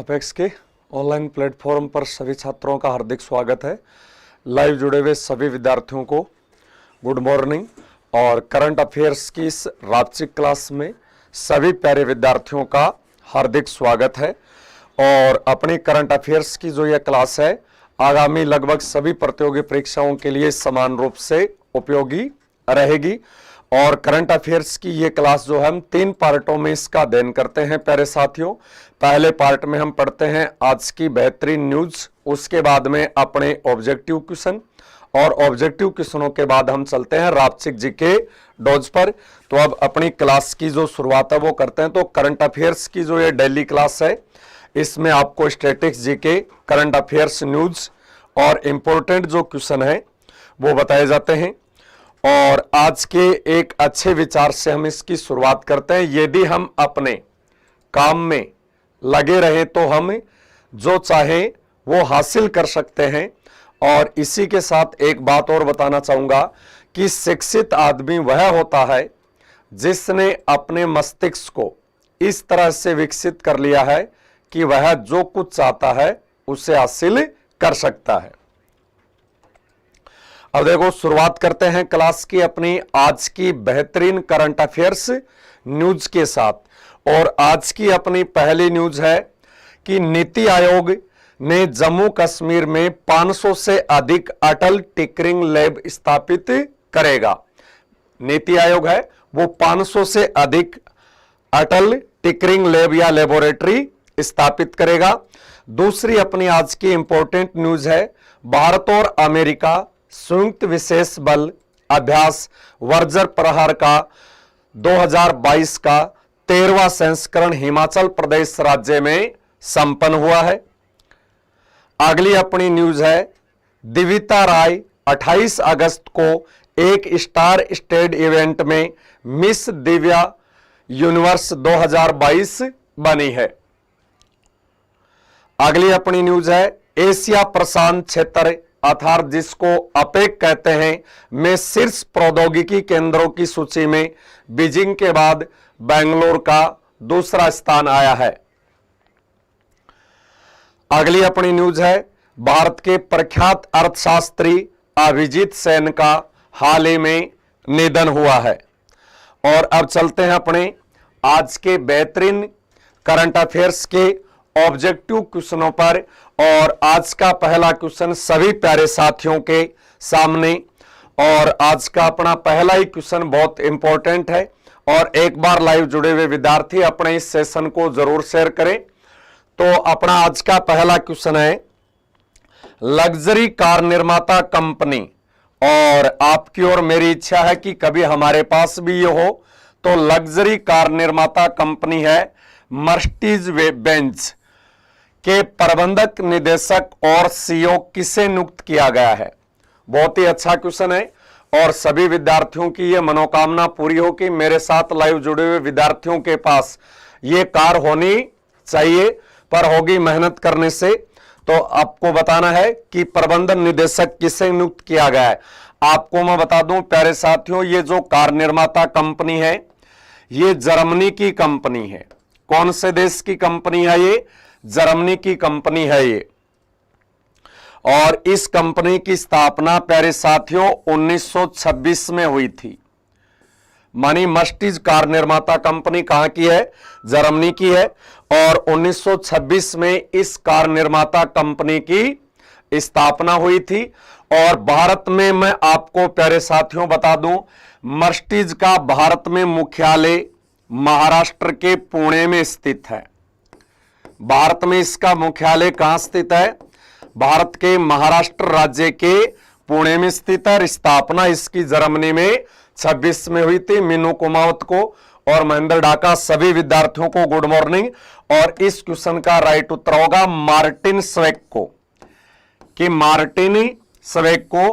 Apex के online platform पर सभी छात्रों का हार्दिक स्वागत है। लाइव जुड़े हुए सभी विद्यार्थियों को गुड मॉर्निंग। और करंट अफेयर्स की इस रात्रिक क्लास में सभी प्यारे विद्यार्थियों का हार्दिक स्वागत है। और अपनी करंट अफेयर्स की जो यह क्लास है आगामी लगभग सभी प्रतियोगी परीक्षाओं के लिए समान रूप से उपयोगी रहेगी। और करंट अफेयर्स की ये क्लास जो है हम 3 पार्टों में इसका अध्ययन करते हैं प्यारे साथियों। पहले पार्ट में हम पढ़ते हैं आज की बेहतरीन न्यूज, उसके बाद में अपने ऑब्जेक्टिव क्वेश्चन, और ऑब्जेक्टिव क्वेश्चनों के बाद हम चलते हैं रात्रिक जीके डोज पर। तो अब अपनी क्लास की जो शुरुआत है वो करते हैं। तो करंट अफेयर्स की जो ये डेली क्लास है इसमें आपको statics GK, current affairs news और इंपॉर्टेंट जो क्वेश्चन है वो बताए जाते हैं। और आज के एक अच्छे विचार से हम इसकी शुरुआत करते हैं। यदि हम अपने काम में लगे रहे तो हम जो चाहें वो हासिल कर सकते हैं। और इसी के साथ एक बात और बताना चाहूंगा कि शिक्षित आदमी वह होता है जिसने अपने मस्तिष्क को इस तरह से विकसित कर लिया है कि वह जो कुछ चाहता है उसे हासिल कर सकता है। अब देखो शुरुआत करते हैं क्लास की अपनी आज की बेहतरीन करंट अफेयर्स न्यूज के साथ। और आज की अपनी पहली न्यूज है कि नीति आयोग ने जम्मू कश्मीर में 500 से अधिक अटल टिंकरिंग लैब स्थापित करेगा। नीति आयोग है वो 500 से अधिक अटल टिंकरिंग लैब या लेबोरेटरी स्थापित करेगा। दूसरी अपनी आज की इंपॉर्टेंट न्यूज है भारत और अमेरिका संयुक्त विशेष बल अभ्यास वज्र प्रहार का 2022 का 13वां संस्करण हिमाचल प्रदेश राज्य में संपन्न हुआ है। अगली अपनी न्यूज है दिविता राय 28 अगस्त को एक स्टार स्टेड इवेंट में मिस दिव्या यूनिवर्स 2022 बनी है। अगली अपनी न्यूज है एशिया प्रशांत क्षेत्र अर्थात जिसको अपेक कहते हैं में शीर्ष प्रौद्योगिकी केंद्रों की सूची में बीजिंग के बाद बेंगलोर का दूसरा स्थान आया है। अगली अपनी न्यूज है भारत के प्रख्यात अर्थशास्त्री अभिजीत सेन का हाल ही में निधन हुआ है। और अब चलते हैं अपने आज के बेहतरीन करंट अफेयर्स के ऑब्जेक्टिव क्वेश्चनों पर। और आज का पहला क्वेश्चन सभी प्यारे साथियों के सामने, और आज का अपना पहला ही क्वेश्चन बहुत इंपॉर्टेंट है। और एक बार लाइव जुड़े हुए विद्यार्थी अपने इस सेशन को जरूर शेयर करें। तो अपना आज का पहला क्वेश्चन है लग्जरी कार निर्माता कंपनी, और आपकी और मेरी इच्छा है कि कभी हमारे पास भी ये हो। तो लग्जरी कार निर्माता कंपनी है मर्सिडीज बेंज के प्रबंधक निदेशक और सीईओ किसे नियुक्त किया गया है। बहुत ही अच्छा क्वेश्चन है और सभी विद्यार्थियों की यह मनोकामना पूरी हो कि मेरे साथ लाइव जुड़े हुए विद्यार्थियों के पास ये कार होनी चाहिए, पर होगी मेहनत करने से। तो आपको बताना है कि प्रबंधन निदेशक किसे नियुक्त किया गया है। आपको मैं बता दूं प्यारे साथियों, ये जो कार निर्माता कंपनी है ये जर्मनी की कंपनी है। कौन से देश की कंपनी है ये? जर्मनी की कंपनी है ये। और इस कंपनी की स्थापना प्यारे साथियों 1926 में हुई थी। मानी मर्सिडीज कार निर्माता कंपनी कहां की है? जर्मनी की है। और 1926 में इस कार निर्माता कंपनी की स्थापना हुई थी। और भारत में मैं आपको प्यारे साथियों बता दूं मर्सिडीज का भारत में मुख्यालय महाराष्ट्र के पुणे में स्थित है। भारत में इसका मुख्यालय कहां स्थित है? भारत के महाराष्ट्र राज्य के पुणे में स्थित है। स्थापना इसकी जर्मनी में 26 में हुई थी। मीनू कुमावत को और महेंद्र ढाका सभी विद्यार्थियों को गुड मॉर्निंग। और इस क्वेश्चन का राइट उत्तर होगा मार्टिन स्वेक को, कि मार्टिन स्वेक को।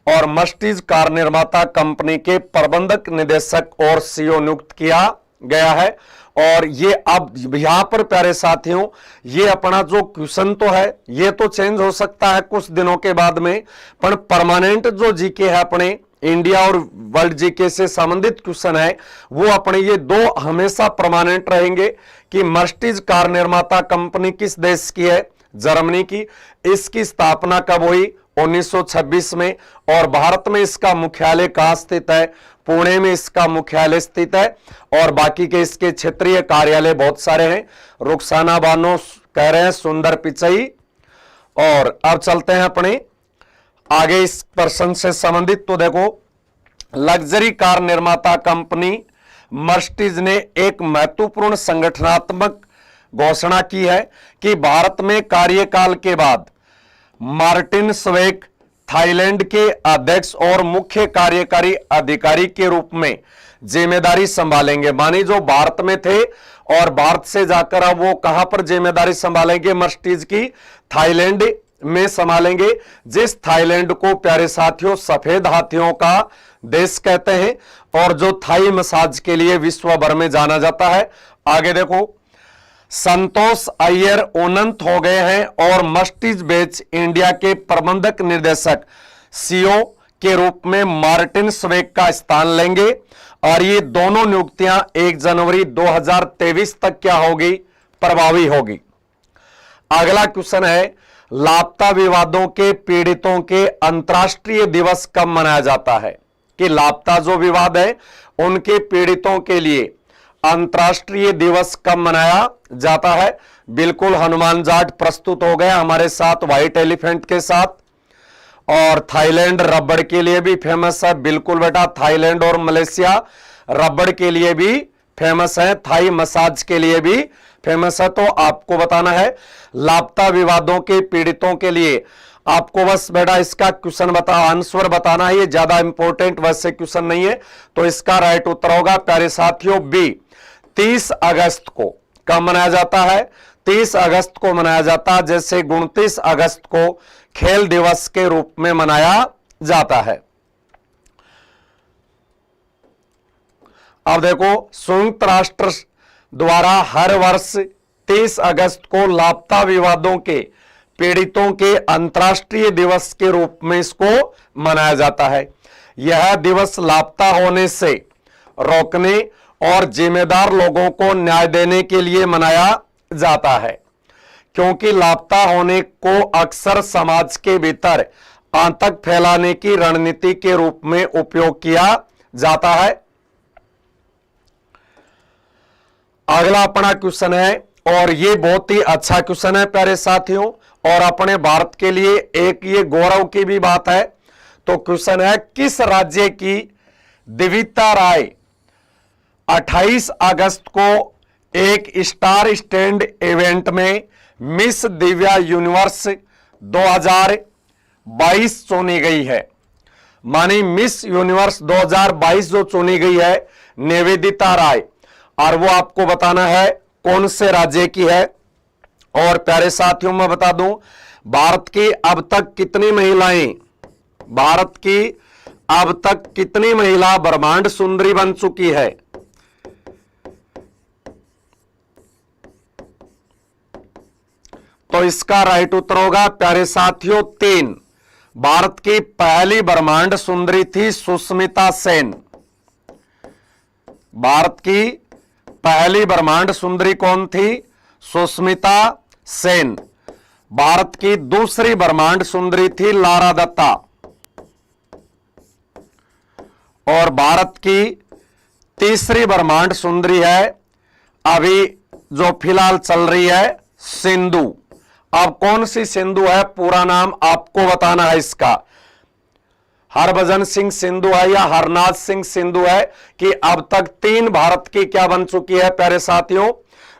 और मर्सिडीज कार निर्माता कंपनी के प्रबंधक निदेशक और सीईओ नियुक्त किया गया है। और ये अब यहां पर प्यारे साथियों ये अपना जो क्वेश्चन तो है ये तो चेंज हो सकता है कुछ दिनों के बाद में, पर परमानेंट जो जीके है अपने इंडिया और वर्ल्ड जीके से संबंधित क्वेश्चन है वो अपने ये दो हमेशा परमानेंट रहेंगे कि मर्सिडीज कार निर्माता कंपनी किस देश की है? जर्मनी की। इसकी स्थापना कब हुई? 1926 में। और भारत में इसका मुख्यालय कहां स्थित है? पुणे में इसका मुख्यालय स्थित है। और बाकी के इसके क्षेत्रीय कार्यालय बहुत सारे हैं। रुखसाना बानो कह रहे हैं सुंदर पिचई। और अब चलते हैं अपने आगे इस प्रश्न से संबंधित। तो देखो, लग्जरी कार निर्माता कंपनी मर्सिडीज ने एक महत्वपूर्ण संगठनात्मक घोषणा की है कि भारत में कार्यकाल के बाद मार्टिन स्वेक थाईलैंड के अध्यक्ष और मुख्य कार्यकारी अधिकारी के रूप में जिम्मेदारी संभालेंगे। मानी जो भारत में थे और भारत से जाकर अब वो कहां पर जिम्मेदारी संभालेंगे? मर्सिडीज की थाईलैंड में संभालेंगे, जिस थाईलैंड को प्यारे साथियों सफेद हाथियों का देश कहते हैं और जो थाई मसाज के लिए विश्व भर में जाना जाता है। आगे देखो, संतोष अय्यर उन्नत हो गए हैं और मर्सिडीज बेंज इंडिया के प्रबंधक निर्देशक सीईओ के रूप में मार्टिन स्वेक का स्थान लेंगे। और ये दोनों नियुक्तियां 1 जनवरी 2023 तक क्या होगी? प्रभावी होगी। अगला क्वेश्चन है, लापता विवादों के पीड़ितों के अंतर्राष्ट्रीय दिवस कब मनाया जाता है? कि लापता जो विवाद है उनके पीड़ितों के लिए अंतर्राष्ट्रीय दिवस कब मनाया जाता है? बिल्कुल हनुमान जाट प्रस्तुत हो गया हमारे साथ व्हाइट एलिफेंट के साथ। और थाईलैंड रबड़ के लिए भी फेमस है। बिल्कुल बेटा, थाईलैंड और मलेशिया रबड़ के लिए भी फेमस है, थाई मसाज के लिए भी फेमस है। तो आपको बताना है लापता विवादों के पीड़ितों के लिए। आपको बस बेटा इसका क्वेश्चन आंसर बताना है, ये ज्यादा इंपॉर्टेंट वैसे क्वेश्चन नहीं है। तो इसका राइट उत्तर होगा प्यारे साथियों बी, 30 अगस्त को। कब मनाया जाता है? 30 अगस्त को मनाया जाता है, जैसे 29 अगस्त को खेल दिवस के रूप में मनाया जाता है। अब देखो, संयुक्त राष्ट्र द्वारा हर वर्ष 30 अगस्त को लापता विवादों के पीड़ितों के अंतर्राष्ट्रीय दिवस के रूप में इसको मनाया जाता है। यह दिवस लापता होने से रोकने और जिम्मेदार लोगों को न्याय देने के लिए मनाया जाता है, क्योंकि लापता होने को अक्सर समाज के भीतर आतंक फैलाने की रणनीति के रूप में उपयोग किया जाता है। अगला अपना क्वेश्चन है, और ये बहुत ही अच्छा क्वेश्चन है प्यारे साथियों, और अपने भारत के लिए एक ये गौरव की भी बात है। तो क्वेश्चन है, किस राज्य की दिविता राय 28 अगस्त को एक स्टार स्टैंड इवेंट में मिस दिव्या यूनिवर्स 2022 चुनी गई है? मानी मिस यूनिवर्स 2022 जो चुनी गई है निवेदिता राय, और वो आपको बताना है कौन से राज्य की है। और प्यारे साथियों मैं बता दूं, भारत की अब तक कितनी महिला ब्रह्मांड सुंदरी बन चुकी है? तो इसका राइट उत्तर होगा प्यारे साथियों 3। भारत की पहली ब्रह्मांड सुंदरी थी सुष्मिता सेन। भारत की पहली ब्रह्मांड सुंदरी कौन थी? सुष्मिता सेन। भारत की दूसरी ब्रह्मांड सुंदरी थी लारा दत्ता। और भारत की तीसरी ब्रह्मांड सुंदरी है अभी जो फिलहाल चल रही है सिंधु। अब कौन सी सिंधु है? पूरा नाम आपको बताना है इसका। हरभजन सिंह सिंधु है या हरनाथ सिंह सिंधु है? कि अब तक 3 भारत की क्या बन चुकी है प्यारे साथियों?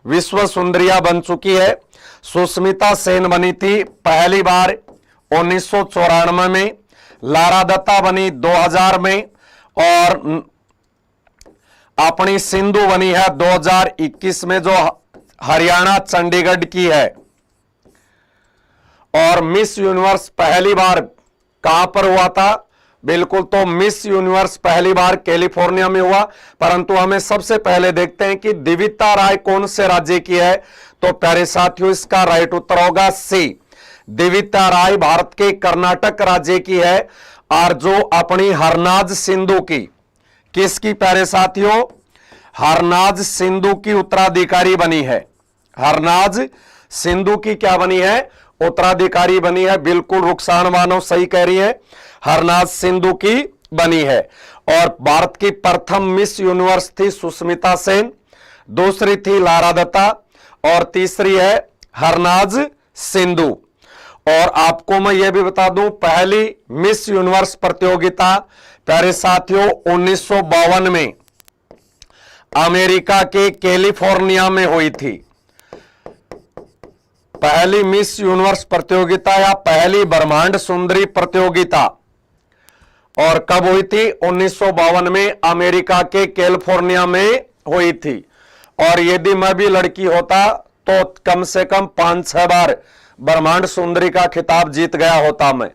विश्व सुंदरिया बन चुकी है। सुष्मिता सेन बनी थी पहली बार 1994 में, लारा दत्ता बनी 2000 में, और अपनी सिंधु बनी है 2021 में, जो हरियाणा चंडीगढ़ की है। और मिस यूनिवर्स पहली बार कहां पर हुआ था? बिल्कुल, तो मिस यूनिवर्स पहली बार कैलिफोर्निया में हुआ। परंतु हमें सबसे पहले देखते हैं कि दिविता राय कौन से राज्य की है। तो प्यारे साथियों इसका राइट उत्तर होगा सी, दिविता राय भारत के कर्नाटक राज्य की है। और जो अपनी हरनाज सिंधु की, किसकी प्यारे साथियों? हरनाज सिंधु की उत्तराधिकारी बनी है। हरनाज सिंधु की क्या बनी है? उत्तराधिकारी बनी है। बिल्कुल रुखसान बानो सही कह रही है, हरनाज सिंधु की बनी है। और भारत की प्रथम मिस यूनिवर्स थी सुष्मिता सेन, दूसरी थी लारा दत्ता और तीसरी है हरनाज सिंधु। और आपको मैं यह भी बता दूं, पहली मिस यूनिवर्स प्रतियोगिता प्यारे साथियों 1952 में अमेरिका के कैलिफोर्निया में हुई थी। पहली मिस यूनिवर्स प्रतियोगिता या पहली ब्रह्मांड सुंदरी प्रतियोगिता और कब हुई थी? 1952 में अमेरिका के कैलिफोर्निया में हुई थी। और यदि मैं भी लड़की होता तो कम से कम 5-6 बार ब्रह्मांड सुंदरी का खिताब जीत गया होता मैं,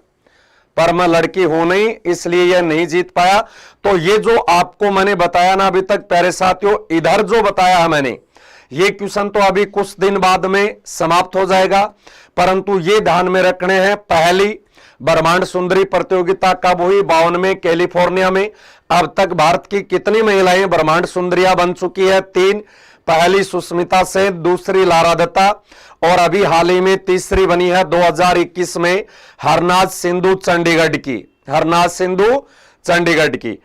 पर मैं लड़की हूं नहीं, इसलिए यह नहीं जीत पाया। तो ये जो आपको मैंने बताया ना अभी तक प्यारे साथियों, इधर जो बताया है मैंने, ये क्वेश्चन तो अभी कुछ दिन बाद में समाप्त हो जाएगा, परंतु ये ध्यान में रखने हैं पहली ब्रह्मांड सुंदरी प्रतियोगिता कब हुई? 52 में कैलिफोर्निया में। अब तक भारत की कितनी महिलाएं ब्रह्मांड सुंदरियां बन चुकी है? 3। पहली सुष्मिता सेन, दूसरी लारा दत्ता और अभी हाल ही में तीसरी बनी है 2021 में हरनाज सिंधु चंडीगढ़ की। हरनाज सिंधु चंडीगढ़ की।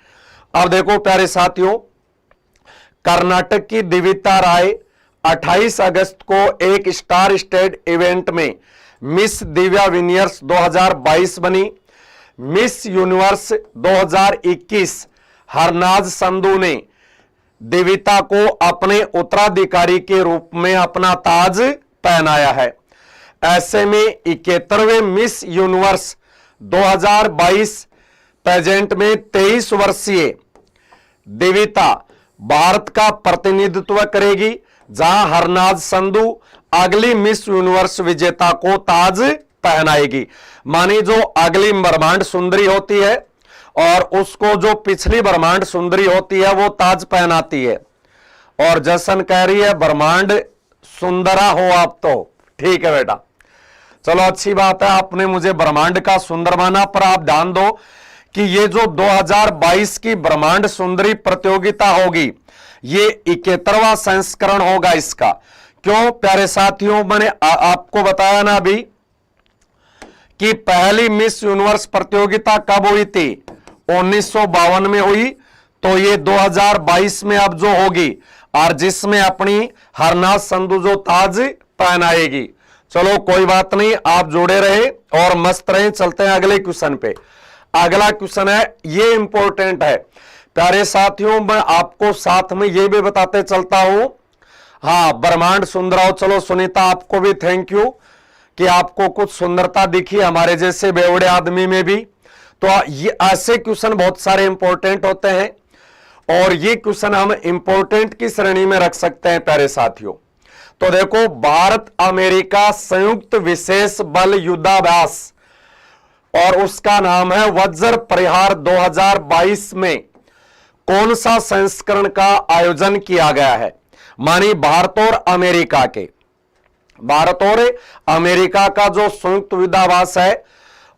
अब देखो प्यारे साथियों, कर्नाटक की दिविता राय 28 अगस्त को एक स्टार स्टेड इवेंट में मिस दिव्या विनियर्स 2022 बनी। मिस यूनिवर्स 2021 हरनाज संधू ने दिविता को अपने उत्तराधिकारी के रूप में अपना ताज पहनाया है। ऐसे में 71वें मिस यूनिवर्स 2022 पेजेंट में 23 वर्षीय दिविता भारत का प्रतिनिधित्व करेगी, जहां हरनाज संधू अगली मिस यूनिवर्स विजेता को ताज पहनाएगी। मानी जो अगली ब्रह्मांड सुंदरी होती है और उसको जो पिछली ब्रह्मांड सुंदरी होती है वो ताज पहनाती है। और जशन कह रही है ब्रह्मांड सुंदरा हो आप तो। ठीक है बेटा, चलो अच्छी बात है, आपने मुझे ब्रह्मांड का सुंदर माना। पर आप ध्यान दो कि ये जो 2022 की ब्रह्मांड सुंदरी प्रतियोगिता होगी, ये 71वां संस्करण होगा इसका। क्यों प्यारे साथियों, मैंने आपको बताया ना अभी कि पहली मिस यूनिवर्स प्रतियोगिता कब हुई थी? 1952 में हुई। तो ये 2022 में अब जो होगी और जिसमें अपनी हरनाज संधू जो ताज पहनाएगी। चलो कोई बात नहीं, आप जुड़े रहे और मस्त रहे। चलते हैं अगले क्वेश्चन पे। अगला क्वेश्चन है, ये इंपॉर्टेंट है प्यारे साथियों, मैं आपको साथ में ये भी बताते चलता हूं। हाँ, ब्रह्मांड सुंदराओ, चलो सुनीता आपको भी थैंक यू कि आपको कुछ सुंदरता दिखी हमारे जैसे बेवड़े आदमी में भी। तो ये ऐसे क्वेश्चन बहुत सारे इंपॉर्टेंट होते हैं और ये क्वेश्चन हम इंपॉर्टेंट की श्रेणी में रख सकते हैं प्यारे साथियों। तो देखो, भारत अमेरिका संयुक्त विशेष बल युद्धाभ्यास और उसका नाम है वज्र प्रहार 2022 में कौन सा संस्करण का आयोजन किया गया है? मानी भारत और अमेरिका के, भारत और अमेरिका का जो संयुक्त युद्धाभ्यास है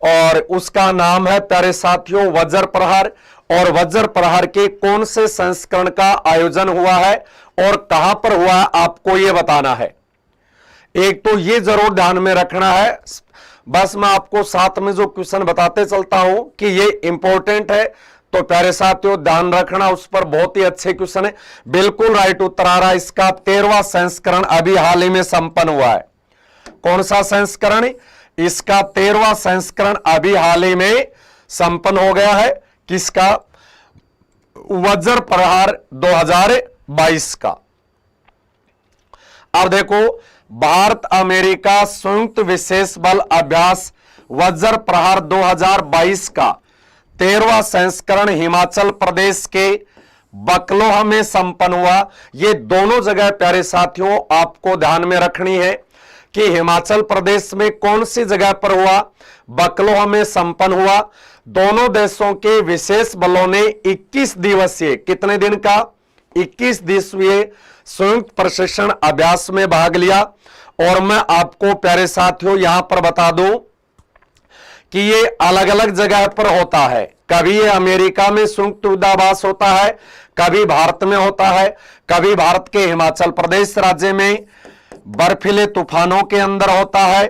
और उसका नाम है प्यारे साथियों वज्र प्रहार। और वज्र प्रहार के कौन से संस्करण का आयोजन हुआ है और कहां पर हुआ है, आपको यह बताना है। एक तो यह जरूर ध्यान में रखना है। बस मैं आपको साथ में जो क्वेश्चन बताते चलता हूं कि ये इंपॉर्टेंट है, तो प्यारे साथियों ध्यान रखना, उस पर बहुत ही अच्छे क्वेश्चन है। बिल्कुल राइट उत्तर आ रहा है इसका। 13वां संस्करण अभी हाल ही में संपन्न हुआ है। कौन सा संस्करण? इसका 13वां संस्करण अभी हाल ही में संपन्न हो गया है। किसका? वज्र प्रहार 2022 का। अब देखो, भारत अमेरिका संयुक्त विशेष बल अभ्यास वज्र प्रहार 2022 का 13वां संस्करण हिमाचल प्रदेश के बकलोह में संपन्न हुआ। ये दोनों जगह प्यारे साथियों आपको ध्यान में रखनी है कि हिमाचल प्रदेश में कौन सी जगह पर हुआ, बकलोह में संपन्न हुआ। दोनों देशों के विशेष बलों ने 21 दिवसीय, कितने दिन का? 21 दिवसीय संयुक्त प्रशिक्षण अभ्यास में भाग लिया। और मैं आपको प्यारे साथियों यहां पर बता दूं कि ये अलग अलग जगह पर होता है। कभी ये अमेरिका में संयुक्त युद्धाभ्यास होता है, कभी भारत में होता है, कभी भारत के हिमाचल प्रदेश राज्य में बर्फीले तूफानों के अंदर होता है,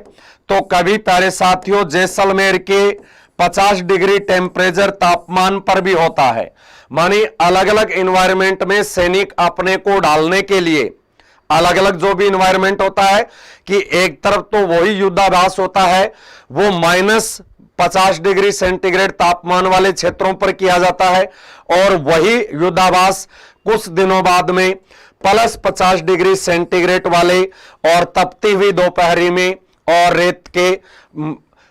तो कभी प्यारे साथियों जैसलमेर के 50 डिग्री टेम्परेचर तापमान पर भी होता है। मानी अलग अलग एनवायरमेंट में सैनिक अपने को डालने के लिए, अलग अलग जो भी एनवायरमेंट होता है कि एक तरफ तो वही युद्धाभ्यास होता है, वो -50 डिग्री सेंटीग्रेड तापमान वाले क्षेत्रों पर किया जाता है, और वही युद्धाभ्यास कुछ दिनों बाद में +50 डिग्री सेंटीग्रेड वाले और तपती हुई दोपहरी में और रेत के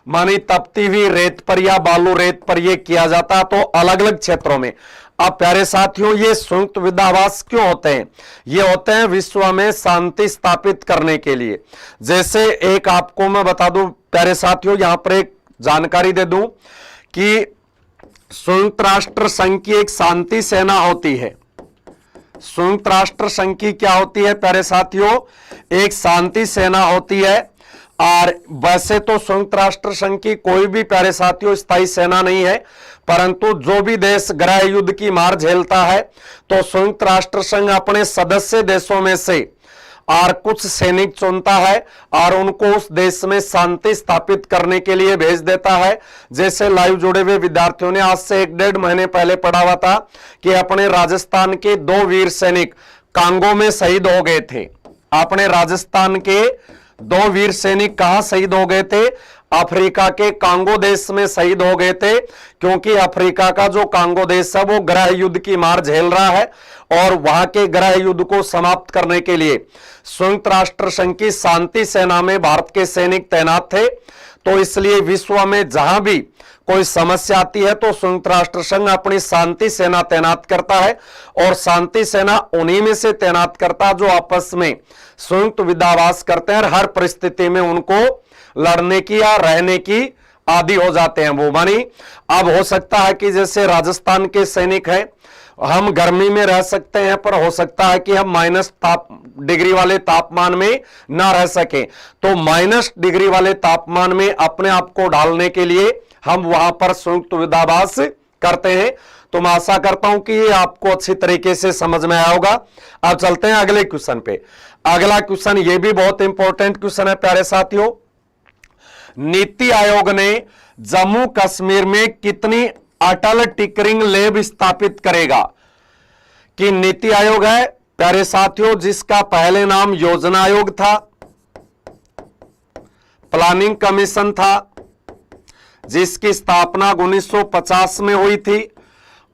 मानी तपती हुई रेत पर या बालू रेत पर यह किया जाता है, तो अलग अलग क्षेत्रों में। अब प्यारे साथियों ये संयुक्त युद्धाभ्यास क्यों होते हैं? ये होते हैं विश्व में शांति स्थापित करने के लिए। जैसे एक आपको मैं बता दूं प्यारे साथियों, यहां पर एक जानकारी दे दूं कि संयुक्त राष्ट्र संघ की एक शांति सेना होती है। संयुक्त राष्ट्र संघ की क्या होती है प्यारे साथियों? एक शांति सेना होती है। और वैसे तो संयुक्त राष्ट्र संघ की कोई भी प्यारे साथियों स्थायी सेना नहीं है, परंतु जो भी देश गृह युद्ध की मार झेलता है तो संयुक्त राष्ट्र संघ अपने सदस्य देशों में से और कुछ सैनिक चुनता है और उनको उस देश में शांति स्थापित करने के लिए भेज देता है। जैसे लाइव जुड़े हुए विद्यार्थियों ने आज से 1-1.5 महीने पहले पढ़ा हुआ था कि अपने राजस्थान के 2 वीर सैनिक कांगो में शहीद हो गए थे। अपने राजस्थान के 2 वीर सैनिक कहां शहीद हो गए थे? अफ्रीका के कांगो देश में शहीद हो गए थे, क्योंकि अफ्रीका का जो कांगो देश है वो गृह युद्ध की मार झेल रहा है और वहां के गृह युद्ध को समाप्त करने के लिए संयुक्त राष्ट्र संघ की शांति सेना में भारत के सैनिक तैनात थे। तो इसलिए विश्व में जहां भी कोई समस्या आती है तो संयुक्त राष्ट्र संघ अपनी शांति सेना तैनात करता है, और शांति सेना उन्हीं में से तैनात करता है जो आपस में संयुक्त युद्धाभ्यास करते हैं और हर परिस्थिति में उनको लड़ने की या रहने की आदि हो जाते हैं वो। मानी अब हो सकता है कि जैसे राजस्थान के सैनिक हैं, हम गर्मी में रह सकते हैं, पर हो सकता है कि हम -डिग्री वाले तापमान में ना रह सके, तो -डिग्री वाले तापमान में अपने आप को ढालने के लिए हम वहां पर संयुक्त युद्धाभ्यास करते हैं। तो मैं आशा करता हूं कि ये आपको अच्छी तरीके से समझ में आया होगा। अब चलते हैं अगले क्वेश्चन पे। अगला क्वेश्चन ये भी बहुत इंपॉर्टेंट क्वेश्चन है प्यारे साथियों। नीति आयोग ने जम्मू कश्मीर में कितनी अटल टिकरिंग लैब स्थापित करेगा? कि नीति आयोग है प्यारे साथियों जिसका पहले नाम योजना आयोग था, प्लानिंग कमीशन था, जिसकी स्थापना 1950 में हुई थी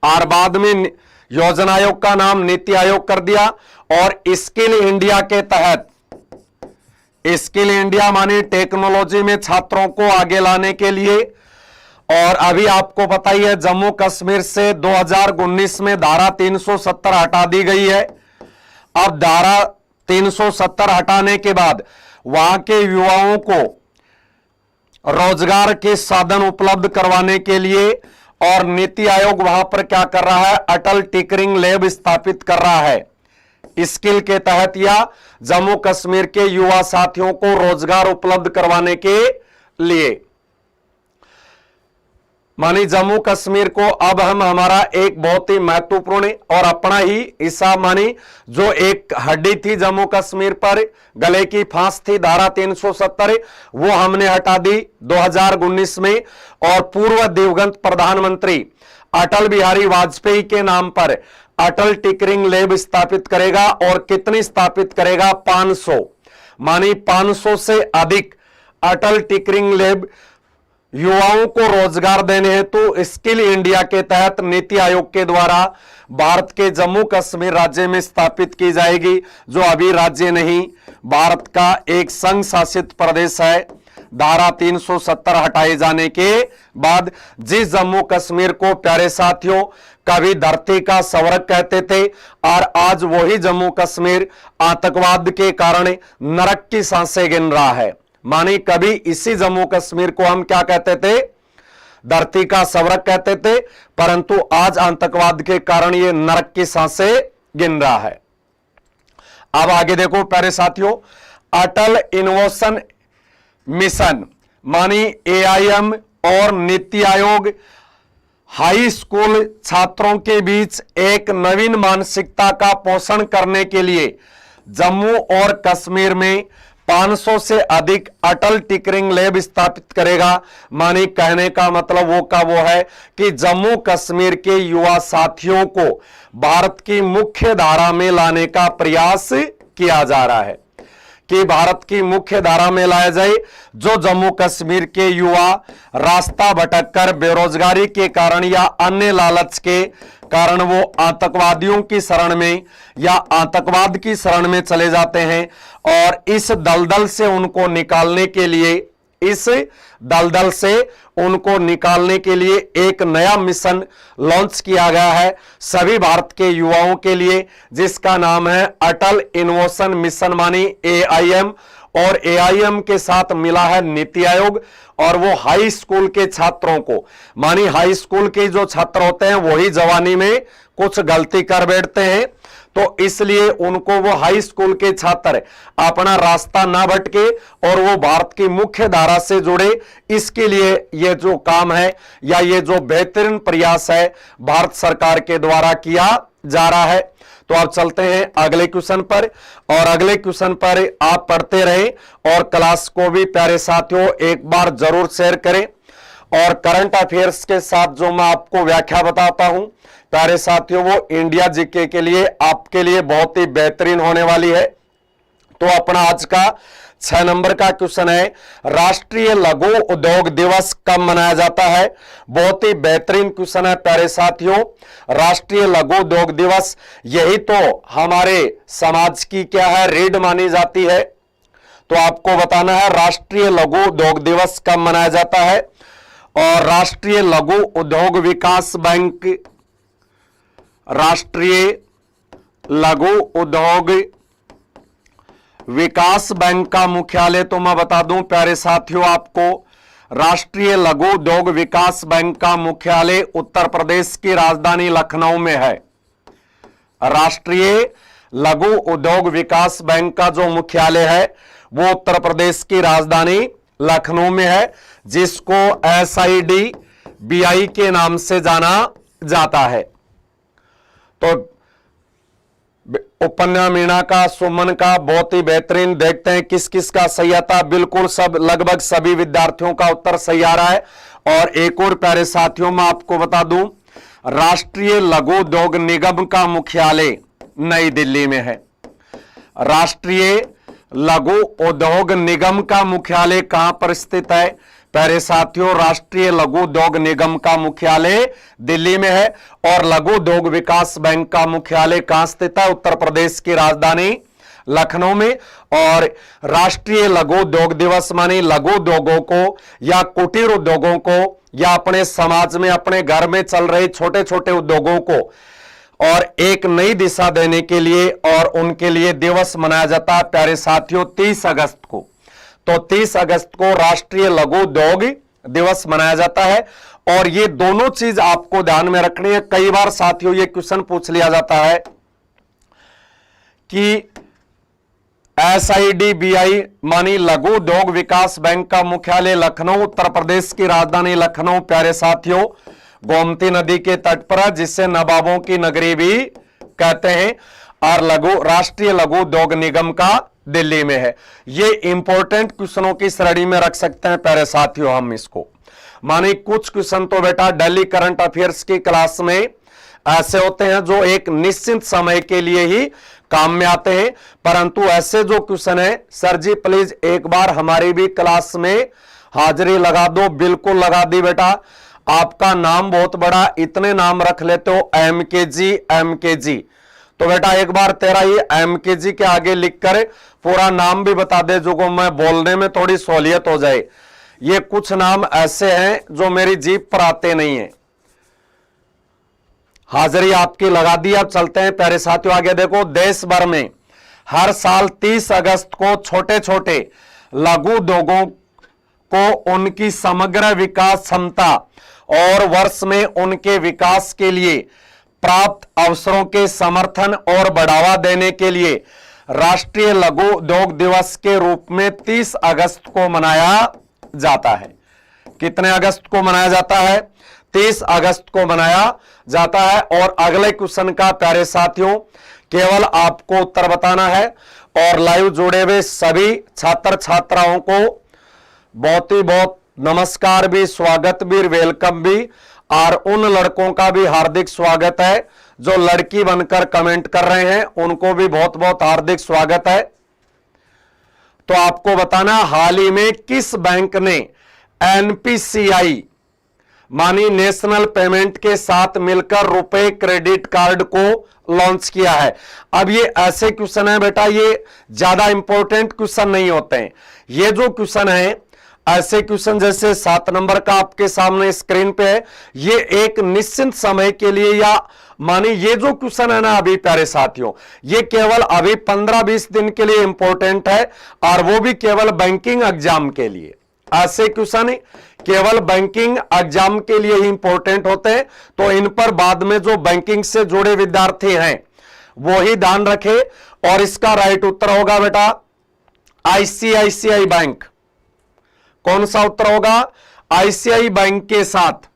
और बाद में योजना आयोग का नाम नीति आयोग कर दिया। और स्किल इंडिया के तहत, स्किल इंडिया माने टेक्नोलॉजी में छात्रों को आगे लाने के लिए, और अभी आपको पता ही है जम्मू कश्मीर से 2019 में धारा 370 हटा दी गई है। अब धारा 370 हटाने के बाद वहां के युवाओं को रोजगार के साधन उपलब्ध करवाने के लिए और नीति आयोग वहां पर क्या कर रहा है? अटल टिकरिंग लैब स्थापित कर रहा है। स्किल के तहत या जम्मू कश्मीर के युवा साथियों को रोजगार उपलब्ध करवाने के लिए। मानी जम्मू कश्मीर को अब हम हमारा एक बहुत ही महत्वपूर्ण और अपना ही हिस्सा मानी, जो एक हड्डी थी जम्मू कश्मीर पर, गले की फांस थी धारा 370, वो हमने हटा दी 2019 में। और पूर्व दिवंगत प्रधानमंत्री अटल बिहारी वाजपेयी के नाम पर अटल टिकरिंग लैब स्थापित करेगा। और कितनी स्थापित करेगा? 500। मानी 500 से अधिक अटल टिकरिंग लैब युवाओं को रोजगार देने हेतु स्किल इंडिया के तहत नीति आयोग के द्वारा भारत के जम्मू कश्मीर राज्य में स्थापित की जाएगी, जो अभी राज्य नहीं भारत का एक संघ शासित प्रदेश है। धारा 370 हटाए जाने के बाद जिस जम्मू कश्मीर को प्यारे साथियों कभी धरती का स्वर्ग कहते थे, और आज वही जम्मू कश्मीर आतंकवाद के कारण नरक की सांसें गिन रहा है। मानी कभी इसी जम्मू कश्मीर को हम क्या कहते थे? धरती का स्वर्ग कहते थे, परंतु आज आतंकवाद के कारण ये नरक की सांसें गिन रहा है। अब आगे देखो प्यारे साथियों, अटल इनोवेशन मिशन मानी AIM और नीति आयोग हाई स्कूल छात्रों के बीच एक नवीन मानसिकता का पोषण करने के लिए जम्मू और कश्मीर में 500 से अधिक अटल टिंकरिंग लैब स्थापित करेगा। मानी कहने का मतलब वो है कि जम्मू कश्मीर के युवा साथियों को भारत की मुख्य धारा में लाने का प्रयास किया जा रहा है कि भारत की मुख्य धारा में लाया जाए। जो जम्मू कश्मीर के युवा रास्ता भटककर बेरोजगारी के कारण या अन्य लालच के कारण वो आतंकवादियों की शरण में या आतंकवाद की शरण में चले जाते हैं, और इस दलदल से उनको निकालने के लिए एक नया मिशन लॉन्च किया गया है सभी भारत के युवाओं के लिए, जिसका नाम है अटल इनोवेशन मिशन मानी AIM। और AIM के साथ मिला है नीति आयोग, और वो हाई स्कूल के छात्रों को, मानी हाई स्कूल के जो छात्र होते हैं वही जवानी में कुछ गलती कर बैठते हैं, तो इसलिए उनको वो हाई स्कूल के छात्र अपना रास्ता ना भटके और वो भारत की मुख्य धारा से जुड़े, इसके लिए ये जो काम है या ये जो बेहतरीन प्रयास है भारत सरकार के द्वारा किया जा रहा है। तो आप चलते हैं अगले क्वेश्चन पर, और अगले क्वेश्चन पर आप पढ़ते रहें और क्लास को भी प्यारे साथियों एक बार जरूर शेयर करें। और करंट अफेयर्स के साथ जो मैं आपको व्याख्या बताता हूं प्यारे साथियों, वो इंडिया जीके के लिए आपके लिए बहुत ही बेहतरीन होने वाली है। तो अपना आज का 6 नंबर का क्वेश्चन है, राष्ट्रीय लघु उद्योग दिवस कब मनाया जाता है। बहुत ही बेहतरीन क्वेश्चन है प्यारे साथियों। राष्ट्रीय लघु उद्योग दिवस, यही तो हमारे समाज की क्या है, रीढ़ मानी जाती है। तो आपको बताना है राष्ट्रीय लघु उद्योग दिवस कब मनाया जाता है। और राष्ट्रीय लघु उद्योग विकास बैंक, राष्ट्रीय लघु उद्योग विकास बैंक का मुख्यालय तो मैं बता दूं प्यारे साथियों आपको, राष्ट्रीय लघु उद्योग विकास बैंक का मुख्यालय उत्तर प्रदेश की राजधानी लखनऊ में है। राष्ट्रीय लघु उद्योग विकास बैंक का जो मुख्यालय है वो उत्तर प्रदेश की राजधानी लखनऊ में है, जिसको SIDBI के नाम से जाना जाता है। तो उपन्या मीणा का, सुमन का बहुत ही बेहतरीन, देखते हैं किस किस का सही आता। बिल्कुल सब, लगभग सभी विद्यार्थियों का उत्तर सही आ रहा है। और एक और प्यारे साथियों मैं आपको बता दूं, राष्ट्रीय लघु उद्योग निगम का मुख्यालय नई दिल्ली में है। राष्ट्रीय लघु उद्योग निगम का मुख्यालय कहां पर स्थित है प्यारे साथियों, राष्ट्रीय लघु उद्योग निगम का मुख्यालय दिल्ली में है। और लघु उद्योग विकास बैंक का मुख्यालय कहां स्थित है, उत्तर प्रदेश की राजधानी लखनऊ में। और राष्ट्रीय लघु उद्योग दिवस मानी लघु उद्योगों को या कुटीर उद्योगों को या अपने समाज में अपने घर में चल रहे छोटे छोटे उद्योगों को और एक नई दिशा देने के लिए और उनके लिए दिवस मनाया जाता है प्यारे साथियों 30 अगस्त को। तो 30 अगस्त को राष्ट्रीय लघु उद्योग दिवस मनाया जाता है। और ये दोनों चीज आपको ध्यान में रखनी है। कई बार साथियों ये क्वेश्चन पूछ लिया जाता है कि SIDBI मानी लघु उद्योग विकास बैंक का मुख्यालय लखनऊ, उत्तर प्रदेश की राजधानी लखनऊ प्यारे साथियों गोमती नदी के तट पर, जिसे नवाबों की नगरी भी कहते हैं। और राष्ट्रीय लघु उद्योग निगम का दिल्ली में है। ये इंपॉर्टेंट क्वेश्चनों की श्रेणी में रख सकते हैं प्यारे साथियों हम इसको। माने कुछ क्वेश्चन तो बेटा दिल्ली करंट अफेयर्स की क्लास में ऐसे होते हैं जो एक निश्चित समय के लिए ही काम में आते हैं, परंतु ऐसे जो क्वेश्चन है सर जी प्लीज एक बार हमारी भी क्लास में हाजिरी लगा दो। बिल्कुल लगा दी बेटा, आपका नाम बहुत बड़ा, इतने नाम रख लेते हो MKG। तो बेटा एक बार तेरा ही MKG के आगे लिखकर पूरा नाम भी बता दे, जो को मैं बोलने में थोड़ी सहूलियत हो जाए। ये कुछ नाम ऐसे हैं जो मेरी जीभ पर आते नहीं है। हाजिरी आपकी लगा दी। अब चलते हैं प्यारे साथियों आगे। देखो, देश भर में हर साल 30 अगस्त को छोटे छोटे लघु उद्योगों को उनकी समग्र विकास क्षमता और वर्ष में उनके विकास के लिए प्राप्त अवसरों के समर्थन और बढ़ावा देने के लिए राष्ट्रीय लघु उद्योग दिवस के रूप में 30 अगस्त को मनाया जाता है। कितने अगस्त को मनाया जाता है? 30 अगस्त को मनाया जाता है। और अगले क्वेश्चन का प्यारे साथियों केवल आपको उत्तर बताना है। और लाइव जुड़े हुए सभी छात्र छात्राओं को बहुत ही बहुत नमस्कार भी, स्वागत भी, वेलकम भी। और उन लड़कों का भी हार्दिक स्वागत है जो लड़की बनकर कमेंट कर रहे हैं, उनको भी बहुत बहुत हार्दिक स्वागत है। तो आपको बताना, हाल ही में किस बैंक ने एनपीसीआई मानी नेशनल पेमेंट के साथ मिलकर रुपए क्रेडिट कार्ड को लॉन्च किया है। अब ये ऐसे क्वेश्चन है बेटा, ये ज्यादा इंपॉर्टेंट क्वेश्चन नहीं होते हैं। ये जो क्वेश्चन है, ऐसे क्वेश्चन जैसे 7 नंबर का आपके सामने स्क्रीन पे है, ये एक निश्चित समय के लिए, या मानी ये जो क्वेश्चन है ना अभी प्यारे साथियों, ये केवल अभी 15-20 दिन के लिए इंपॉर्टेंट है, और वो भी केवल बैंकिंग एग्जाम के लिए। ऐसे क्वेश्चन केवल बैंकिंग एग्जाम के लिए ही इंपॉर्टेंट होते हैं, तो इन पर बाद में जो बैंकिंग से जुड़े विद्यार्थी हैं वो ही ध्यान रखे। और इसका राइट उत्तर होगा बेटा आईसीआईसीआई बैंक। कौन सा उत्तर होगा? आईसीआई बैंक के साथ।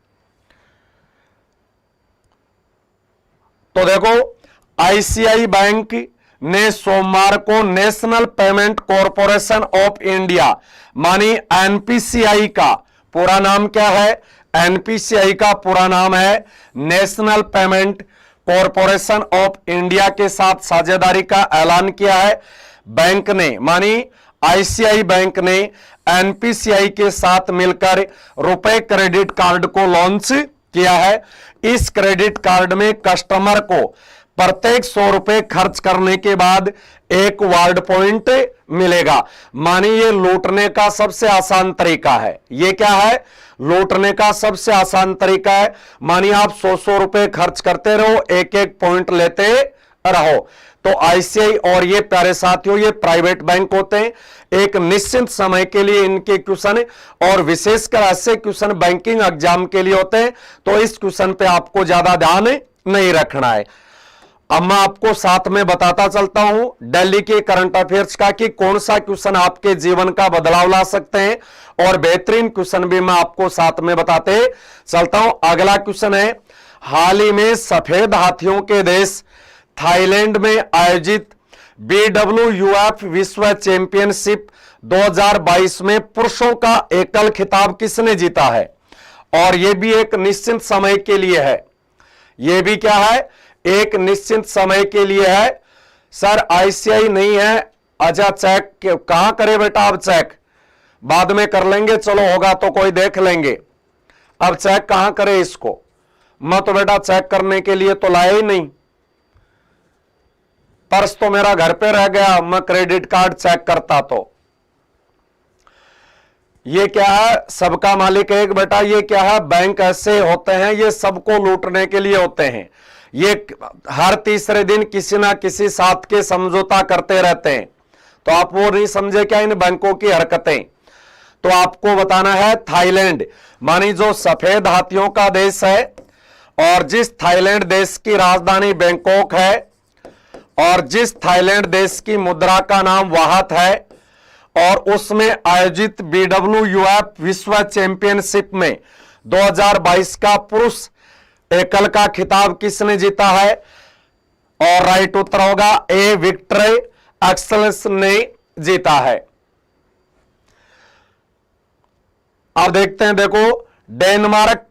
तो देखो, आईसीआई बैंक ने सोमवार को national payment corporation of India मानी एनपीसीआई का पूरा नाम क्या है? एनपीसीआई का पूरा नाम है national payment corporation of India के साथ साझेदारी का ऐलान किया है। बैंक ने मानी आईसीआई बैंक ने एनपीसीआई के साथ मिलकर रुपए क्रेडिट कार्ड को लॉन्च किया है। इस क्रेडिट कार्ड में कस्टमर को प्रत्येक 100 रुपए खर्च करने के बाद 1 वार्ड पॉइंट मिलेगा। मानी ये लूटने का सबसे आसान तरीका है। ये क्या है? लूटने का सबसे आसान तरीका है। मानी आप 100 रुपए खर्च करते रहो, 1-1 पॉइंट लेते रहो। तो आईसीआई और ये प्यारे साथियों, ये प्राइवेट बैंक होते हैं, एक निश्चित समय के लिए इनके क्वेश्चन, और विशेषकर ऐसे क्वेश्चन बैंकिंग एग्जाम के लिए होते हैं, तो इस क्वेश्चन पे आपको ज्यादा ध्यान नहीं रखना है। अब मैं आपको साथ में बताता चलता हूं दिल्ली के करंट अफेयर्स का कि कौन सा क्वेश्चन आपके जीवन का बदलाव ला सकते हैं, और बेहतरीन क्वेश्चन भी मैं आपको साथ में बताते चलता हूं। अगला क्वेश्चन है, हाल ही में सफेद हाथियों के देश थाईलैंड में आयोजित BWUF विश्व चैंपियनशिप 2022 में पुरुषों का एकल खिताब किसने जीता है? और यह भी एक निश्चित समय के लिए है। यह भी क्या है? एक निश्चित समय के लिए है। सर आईसीआई नहीं है। अच्छा, चेक कहां करे बेटा? अब चेक बाद में कर लेंगे, चलो होगा तो कोई देख लेंगे। अब चेक कहां करे इसको? मैं तो बेटा चेक करने के लिए तो लाया ही नहीं, पर्स तो मेरा घर पे रह गया, मैं क्रेडिट कार्ड चेक करता। तो ये क्या है? सबका मालिक एक बेटा। ये क्या है? बैंक ऐसे होते हैं, ये सबको लूटने के लिए होते हैं। ये हर तीसरे दिन किसी ना किसी साथ के समझौता करते रहते हैं। तो आप वो नहीं समझे क्या इन बैंकों की हरकतें? तो आपको बताना है थाईलैंड मानी जो सफेद हाथियों का देश है, और जिस थाईलैंड देश की राजधानी बैंकॉक है, और जिस थाईलैंड देश की मुद्रा का नाम वाहत है, और उसमें आयोजित BWUF विश्व चैंपियनशिप में 2022 का पुरुष एकल का खिताब किसने जीता है? और राइट उत्तर होगा ए विक्टर एक्सेल्स ने जीता है। अब देखते हैं, देखो डेनमार्क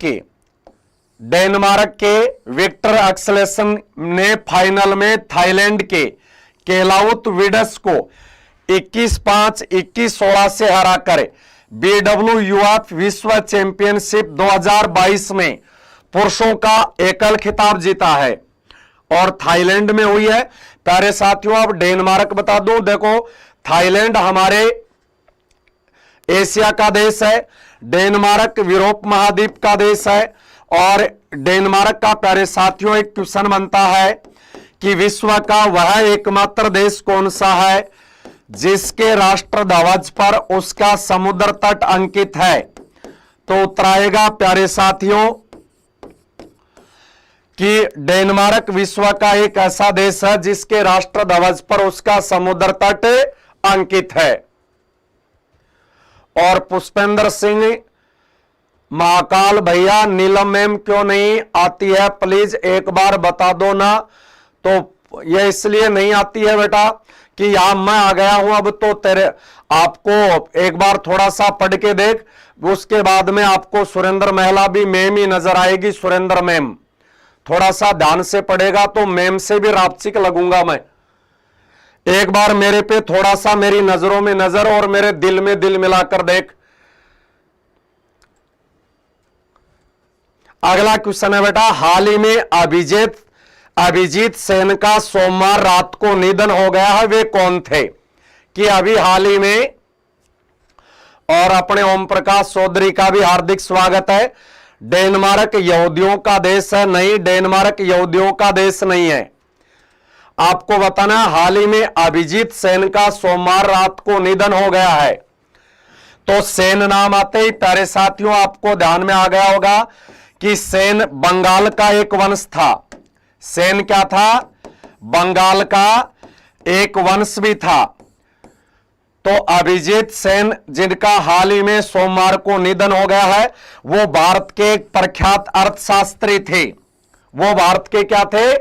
के विक्टर एक्सेल्सन ने फाइनल में थाईलैंड के केलाउत विडस को 21-5, 21-16 से हराकर BWUF विश्व चैंपियनशिप 2022 में पुरुषों का एकल खिताब जीता है, और थाईलैंड में हुई है। प्यारे साथियों, अब डेनमार्क बता दूं। देखो, थाईलैंड हमारे एशिया का देश है, डेनमार्क यूरोप महाद्वीप का देश है। और डेनमार्क का प्यारे साथियों एक क्वेश्चन बनता है कि विश्व का वह एकमात्र देश कौन सा है जिसके राष्ट्र ध्वज पर उसका समुद्र तट अंकित है? तो उत्तर आएगा प्यारे साथियों कि डेनमार्क विश्व का एक ऐसा देश है जिसके राष्ट्र ध्वज पर उसका समुद्र तट अंकित है। और पुष्पेंद्र सिंह महाकाल भैया नीलम मैम क्यों नहीं आती है, प्लीज एक बार बता दो ना। तो ये इसलिए नहीं आती है बेटा कि यहां मैं आ गया हूं, अब तो तेरे आपको एक बार थोड़ा सा पढ़ के देख, उसके बाद में आपको सुरेंद्र महिला भी मैम ही नजर आएगी। सुरेंद्र मैम थोड़ा सा ध्यान से पढ़ेगा तो मैम से भी रापचिक लगूंगा मैं। एक बार मेरे पे थोड़ा सा मेरी नजरों में नजर और मेरे दिल में दिल मिलाकर देख। अगला क्वेश्चन है बेटा, हाल ही में अभिजीत सेन का सोमवार रात को निधन हो गया है, वे कौन थे? कि अभी हाल ही में, और अपने ओम प्रकाश चौधरी का भी हार्दिक स्वागत है। डेनमार्क यहूदियों का देश है? नहीं, डेनमार्क यहूदियों का देश नहीं है। आपको बताना, हाल ही में अभिजीत सेन का सोमवार रात को निधन हो गया है। तो सेन नाम आते ही प्यारे साथियों आपको ध्यान में आ गया होगा कि सेन बंगाल का एक वंश था। सेन क्या था? बंगाल का एक वंश भी था। तो अभिजीत सेन जिनका हाल ही में सोमवार को निधन हो गया है, वो भारत के एक प्रख्यात अर्थशास्त्री थे। वो भारत के क्या थे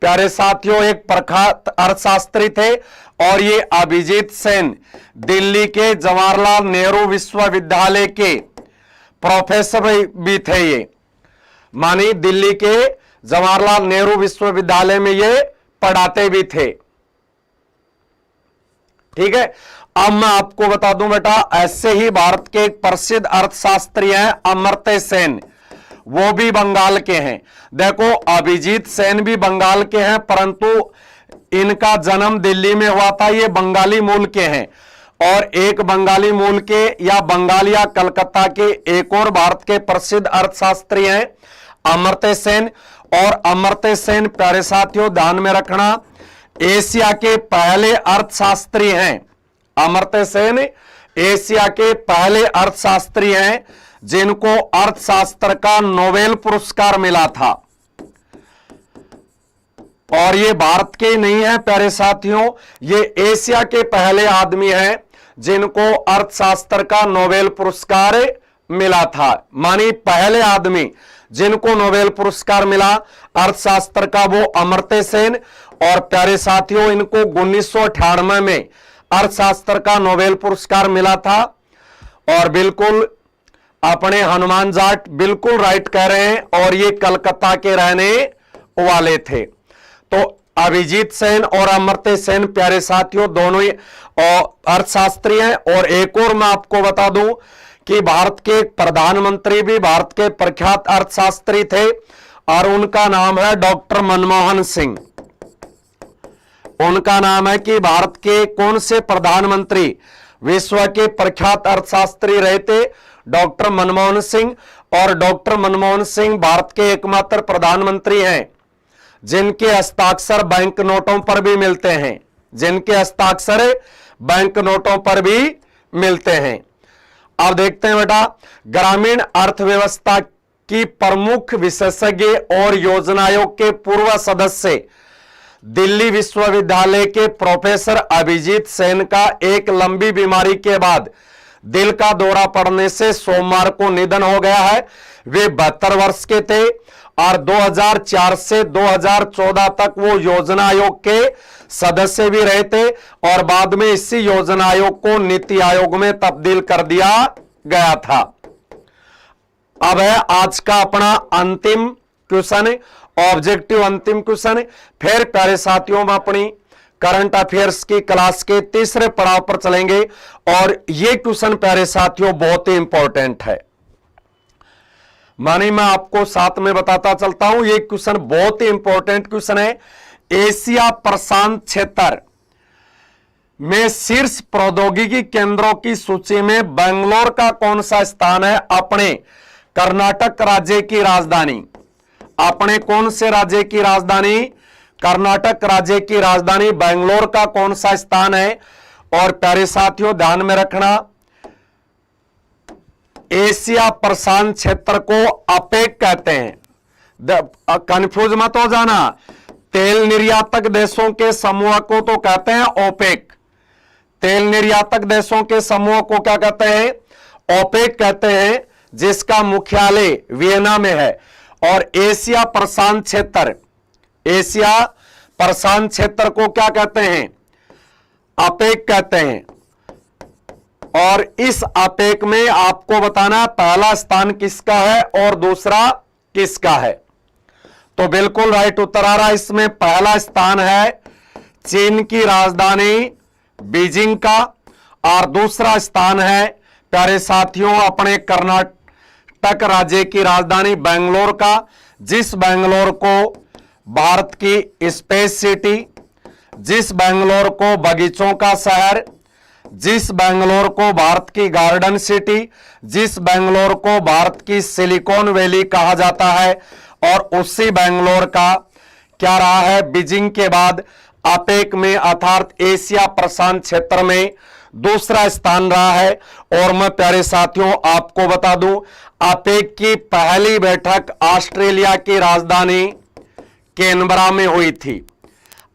प्यारे साथियों? एक प्रख्यात अर्थशास्त्री थे। और ये अभिजीत सेन दिल्ली के जवाहरलाल नेहरू विश्वविद्यालय के प्रोफेसर भी थे। ये मानी दिल्ली के जवाहरलाल नेहरू विश्वविद्यालय में ये पढ़ाते भी थे। ठीक है, अब मैं आपको बता दूं बेटा, ऐसे ही भारत के एक प्रसिद्ध अर्थशास्त्री हैं अमर्त्य सेन, वो भी बंगाल के हैं। देखो अभिजीत सेन भी बंगाल के हैं, परंतु इनका जन्म दिल्ली में हुआ था। ये बंगाली मूल के हैं। और एक बंगाली मूल के या बंगाल या कलकत्ता के एक और भारत के प्रसिद्ध अर्थशास्त्री हैं अमर्त्य सेन। और अमर्त्य सेन प्यारे साथियों ध्यान में रखना, एशिया के पहले अर्थशास्त्री हैं। अमर्त्य सेन एशिया के पहले अर्थशास्त्री हैं जिनको अर्थशास्त्र का नोबेल पुरस्कार मिला था। और ये भारत के नहीं है प्यारे साथियों, ये एशिया के पहले आदमी हैं जिनको अर्थशास्त्र का नोबेल पुरस्कार मिला था। मानी पहले आदमी जिनको नोबेल पुरस्कार मिला अर्थशास्त्र का, वो अमर्त्य सेन। और प्यारे साथियों इनको 1998 में अर्थशास्त्र का नोबेल पुरस्कार मिला था। और बिल्कुल अपने हनुमान जाट बिल्कुल राइट कह रहे हैं, और ये कलकत्ता के रहने वाले थे। तो अभिजीत सेन और अमर्त्य सेन प्यारे साथियों दोनों ही अर्थशास्त्री हैं। और एक और मैं आपको बता दूं कि भारत के प्रधानमंत्री भी भारत के प्रख्यात अर्थशास्त्री थे, और उनका नाम है डॉक्टर मनमोहन सिंह। उनका नाम है कि भारत के कौन से प्रधानमंत्री विश्व के प्रख्यात अर्थशास्त्री रहे थे? डॉक्टर मनमोहन सिंह। और डॉक्टर मनमोहन सिंह भारत के एकमात्र प्रधानमंत्री हैं जिनके हस्ताक्षर बैंक नोटों पर भी मिलते हैं। जिनके हस्ताक्षर बैंक नोटों पर भी मिलते हैं। अब देखते हैं बेटा, ग्रामीण अर्थव्यवस्था की प्रमुख विशेषज्ञ और योजना आयोग के पूर्व सदस्य दिल्ली विश्वविद्यालय के प्रोफेसर अभिजीत सेन का एक लंबी बीमारी के बाद दिल का दौरा पड़ने से सोमवार को निधन हो गया है। वे 72 वर्ष के थे और 2004 से 2014 तक वो योजना आयोग के सदस्य भी रहे थे, और बाद में इसी योजना आयोग को नीति आयोग में तब्दील कर दिया गया था। अब है आज का अपना अंतिम क्वेश्चन, ऑब्जेक्टिव अंतिम क्वेश्चन। फिर प्यारे साथियों में अपनी करंट अफेयर्स की क्लास के तीसरे पड़ाव पर चलेंगे, और यह क्वेश्चन प्यारे साथियों बहुत ही इंपॉर्टेंट है। मानी मैं आपको साथ में बताता चलता हूं, यह क्वेश्चन बहुत ही इंपॉर्टेंट क्वेश्चन है। एशिया प्रशांत क्षेत्र में शीर्ष प्रौद्योगिकी केंद्रों की सूची में बेंगलोर का कौन सा स्थान है? अपने कर्नाटक राज्य की राजधानी। अपने कौन से राज्य की राजधानी? कर्नाटक राज्य की राजधानी बेंगलोर का कौन सा स्थान है? और प्यारे साथियों ध्यान में रखना, एशिया प्रशांत क्षेत्र को अपेक कहते हैं। कंफ्यूज मत हो जाना, तेल निर्यातक देशों के समूह को तो कहते हैं ओपेक। तेल निर्यातक देशों के समूह को क्या कहते हैं? ओपेक कहते हैं। जिसका मुख्यालय वियना में है। और एशिया प्रशांत क्षेत्र, एशिया प्रशांत क्षेत्र को क्या कहते हैं? अपेक कहते हैं। और इस अपेक में आपको बताना पहला स्थान किसका है और दूसरा किसका है। तो बिल्कुल राइट उत्तर आ रहा है इसमें। पहला स्थान है चीन की राजधानी बीजिंग का और दूसरा स्थान है प्यारे साथियों अपने कर्नाटक राज्य की राजधानी बेंगलोर का, जिस बेंगलोर को भारत की स्पेस सिटी, जिस बेंगलोर को बगीचों का शहर, जिस बेंगलोर को भारत की गार्डन सिटी, जिस बेंगलोर को भारत की सिलिकॉन वैली कहा जाता है, और उसी बेंगलोर का क्या रहा है बीजिंग के बाद अपेक में अर्थात एशिया प्रशांत क्षेत्र में दूसरा स्थान रहा है। और मैं प्यारे साथियों आपको बता दूं अपेक की पहली बैठक ऑस्ट्रेलिया की राजधानी कैनबरा में हुई थी।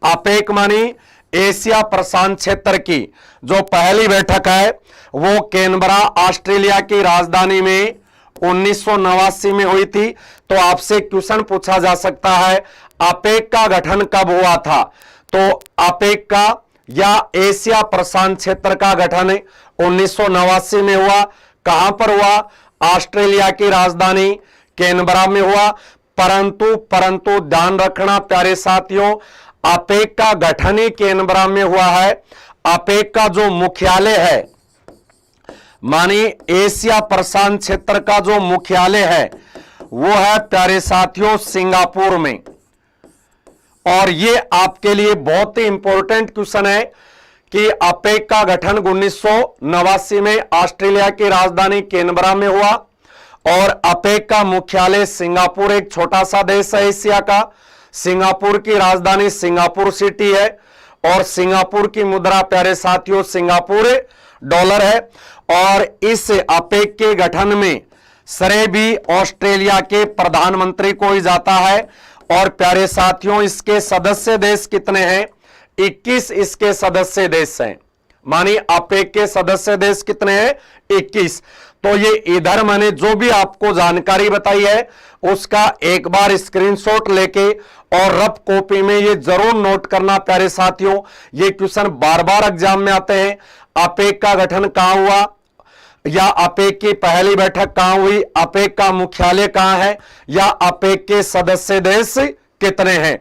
अपेक मानी एशिया प्रशांत क्षेत्र की जो पहली बैठक है वो कैनबरा ऑस्ट्रेलिया की राजधानी में 1989 में हुई थी। तो आपसे क्वेश्चन पूछा जा सकता है अपेक का गठन कब हुआ था? तो अपेक का या एशिया प्रशांत क्षेत्र का गठन 1989 में हुआ। कहां पर हुआ? ऑस्ट्रेलिया की राजधानी कैनबरा में हुआ। परंतु ध्यान रखना प्यारे साथियों अपेक का गठन ही कैनबरा में हुआ है। अपेक का जो मुख्यालय है मानी एशिया प्रशांत क्षेत्र का जो मुख्यालय है वो है प्यारे साथियों सिंगापुर में। और ये आपके लिए बहुत ही इंपॉर्टेंट क्वेश्चन है कि अपेक का गठन 1989 में ऑस्ट्रेलिया की राजधानी कैनबरा में हुआ और अपेक का मुख्यालय सिंगापुर, एक छोटा सा देश है एशिया का। सिंगापुर की राजधानी सिंगापुर सिटी है और सिंगापुर की मुद्रा प्यारे साथियों सिंगापुर डॉलर है। और इस अपेक के गठन में श्रेय भी ऑस्ट्रेलिया के प्रधानमंत्री को ही जाता है। और प्यारे साथियों इसके सदस्य देश कितने हैं? 21 इसके सदस्य देश हैं। मानी अपेक के सदस्य देश कितने हैं? 21। तो ये इधर मैंने जो भी आपको जानकारी बताई है उसका एक बार स्क्रीनशॉट लेके और रफ कॉपी में ये जरूर नोट करना प्यारे साथियों। ये क्वेश्चन बार बार एग्जाम में आते हैं। अपेक का गठन कहां हुआ या अपेक की पहली बैठक कहां हुई, अपेक का मुख्यालय कहां है या अपेक के सदस्य देश कितने हैं,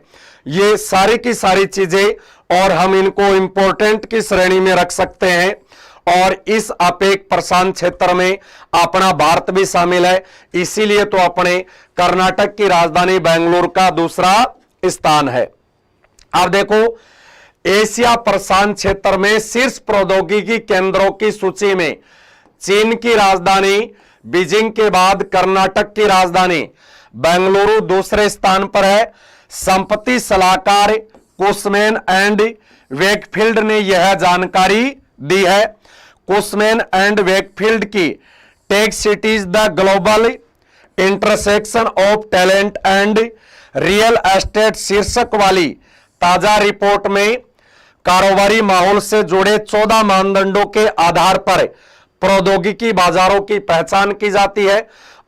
ये सारी की सारी चीजें और हम इनको इंपॉर्टेंट की श्रेणी में रख सकते हैं। और इस अपेक प्रशांत क्षेत्र में अपना भारत भी शामिल है, इसीलिए तो अपने कर्नाटक की राजधानी बेंगलुरु का दूसरा स्थान है। अब देखो एशिया प्रशांत क्षेत्र में शीर्ष प्रौद्योगिकी केंद्रों की सूची में चीन की राजधानी बीजिंग के बाद कर्नाटक की राजधानी बेंगलुरु दूसरे स्थान पर है। संपत्ति सलाहकार कुशमैन एंड वेकफील्ड ने यह जानकारी दी है। कुशमैन एंड वेकफील्ड की tech cities the global intersection of talent and real estate शीर्षक वाली ताजा रिपोर्ट में कारोबारी माहौल से जुड़े 14 मानदंडों के आधार पर प्रौद्योगिकी बाजारों की पहचान की जाती है।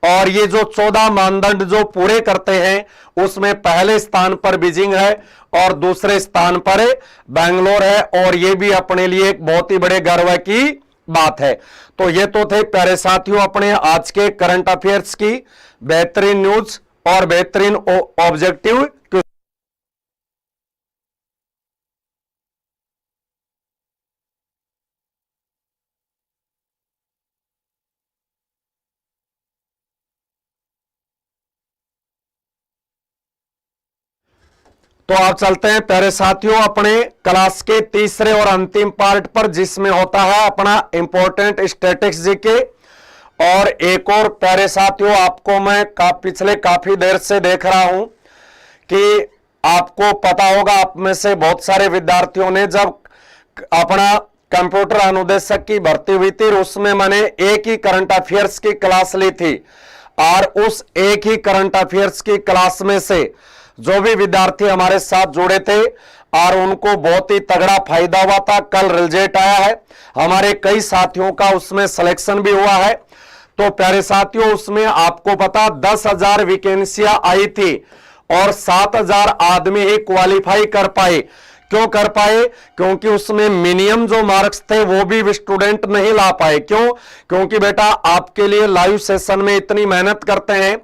और ये जो 14 मानदंड जो पूरे करते हैं उसमें पहले स्थान पर बीजिंग है और दूसरे स्थान पर बेंगलोर है। और ये भी अपने लिए एक बहुत ही बड़े गर्व की बात है। तो ये तो थे प्यारे साथियों अपने आज के करंट अफेयर्स की बेहतरीन न्यूज और बेहतरीन ऑब्जेक्टिव। तो आप चलते हैं प्यारे साथियों अपने क्लास के तीसरे और अंतिम पार्ट पर, जिसमें होता है अपना इंपॉर्टेंट स्टैटिस्टिक्स जीके। और एक और प्यारे साथियों आपको मैं पिछले काफी देर से देख रहा हूं कि आपको पता होगा, आप में से बहुत सारे विद्यार्थियों ने जब अपना कंप्यूटर अनुदेशक की भर्ती हुई थी उसमें मैंने एक ही करंट अफेयर्स की क्लास ली थी। और उस एक ही करंट अफेयर्स की क्लास में से जो भी विद्यार्थी हमारे साथ जुड़े थे और उनको बहुत ही तगड़ा फायदा हुआ था, कल रिजल्ट आया है, हमारे कई साथियों का उसमें सिलेक्शन भी हुआ है। तो प्यारे साथियों उसमें आपको पता 10,000 वैकेंसियां आई थी और 7,000 आदमी ही क्वालिफाई कर पाए। क्यों कर पाए? क्योंकि उसमें मिनिमम जो मार्क्स थे वो भी स्टूडेंट नहीं ला पाए। क्यों? क्योंकि बेटा आपके लिए लाइव सेशन में इतनी मेहनत करते हैं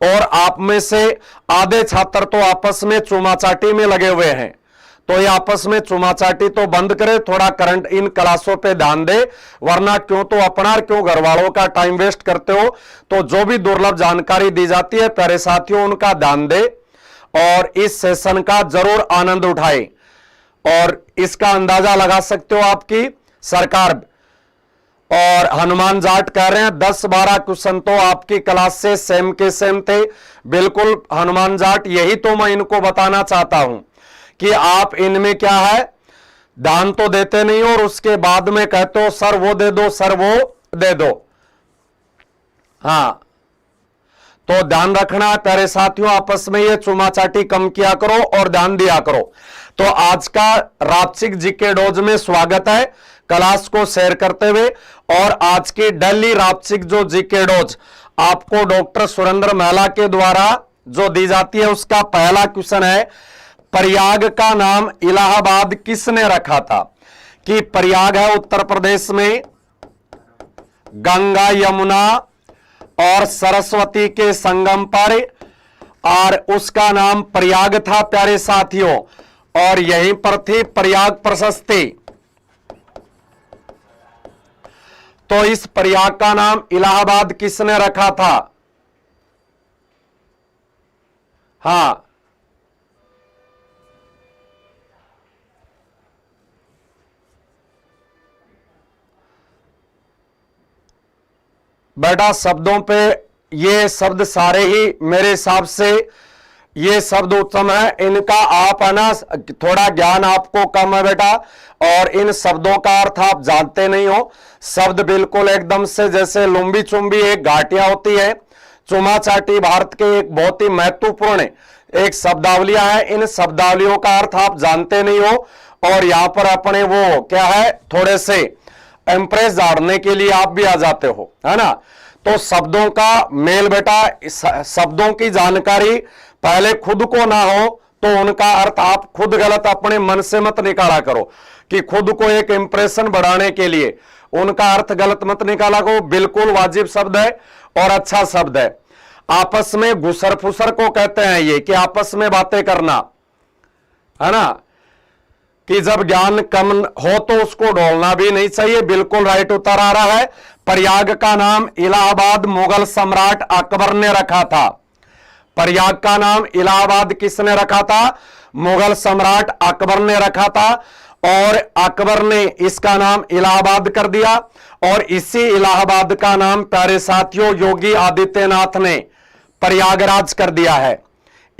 और आप में से आधे छात्र तो आपस में चूमाचाटी में लगे हुए हैं। तो ये आपस में चुमाचाटी तो बंद करे, थोड़ा करंट इन क्लासों पे ध्यान दे, वरना क्यों तो अपना क्यों घर वालों का टाइम वेस्ट करते हो। तो जो भी दुर्लभ जानकारी दी जाती है प्यारे साथियों उनका ध्यान दे और इस सेशन का जरूर आनंद उठाए। और इसका अंदाजा लगा सकते हो आपकी सरकार और हनुमान जाट कह रहे हैं 10-12 क्वेश्चन तो आपकी क्लास से सेम के सेम थे। बिल्कुल हनुमान जाट, यही तो मैं इनको बताना चाहता हूं कि आप इनमें क्या है दान तो देते नहीं और उसके बाद में कहते हो सर वो दे दो, सर वो दे दो। हां, तो ध्यान रखना प्यारे साथियों, आपस में ये चुमाचाटी कम किया करो और ध्यान दिया करो। तो आज का रापचिक जीके डोज में स्वागत है, क्लास को शेयर करते हुए। और आज की दिल्ली रापचिक जो जीके डोज आपको डॉक्टर सुरेंद्र महिला के द्वारा जो दी जाती है उसका पहला क्वेश्चन है, प्रयाग का नाम इलाहाबाद किसने रखा था? कि प्रयाग है उत्तर प्रदेश में, गंगा यमुना और सरस्वती के संगम पर, और उसका नाम प्रयाग था प्यारे साथियों। और यहीं पर थी प्रयाग प्रशस्ति। तो इस प्रयाग का नाम इलाहाबाद किसने रखा था? हां, बेटा शब्दों पे ये शब्द सारे ही मेरे हिसाब से ये शब्द उत्तम है। इनका आप है ना थोड़ा ज्ञान आपको कम है बेटा, और इन शब्दों का अर्थ आप जानते नहीं हो। शब्द बिल्कुल एकदम से जैसे लुम्बी चुम्बी एक घाटियां होती है, चुमाचाटी भारत के एक बहुत ही महत्वपूर्ण एक शब्दावलियां है। इन शब्दावलियों का अर्थ आप जानते नहीं हो और यहां पर अपने वो क्या है थोड़े से इंप्रेस झाड़ने के लिए आप भी आ जाते हो, है ना। तो शब्दों का मेल बेटा, शब्दों की जानकारी पहले खुद को ना हो तो उनका अर्थ आप खुद गलत अपने मन से मत निकाला करो कि खुद को एक इंप्रेशन बढ़ाने के लिए उनका अर्थ गलत मत निकाला करो। बिल्कुल वाजिब शब्द है और अच्छा शब्द है। आपस में घुसर फुसर को कहते हैं ये कि आपस में बातें करना, है ना, कि जब ज्ञान कम हो तो उसको ढोलना भी नहीं चाहिए। बिल्कुल राइट उत्तर आ रहा है। प्रयाग का नाम इलाहाबाद मुगल सम्राट अकबर ने रखा था। प्रयाग का नाम इलाहाबाद किसने रखा था? मुगल सम्राट अकबर ने रखा था और अकबर ने इसका नाम इलाहाबाद कर दिया। और इसी इलाहाबाद का नाम प्यारे साथियों योगी आदित्यनाथ ने प्रयागराज कर दिया है।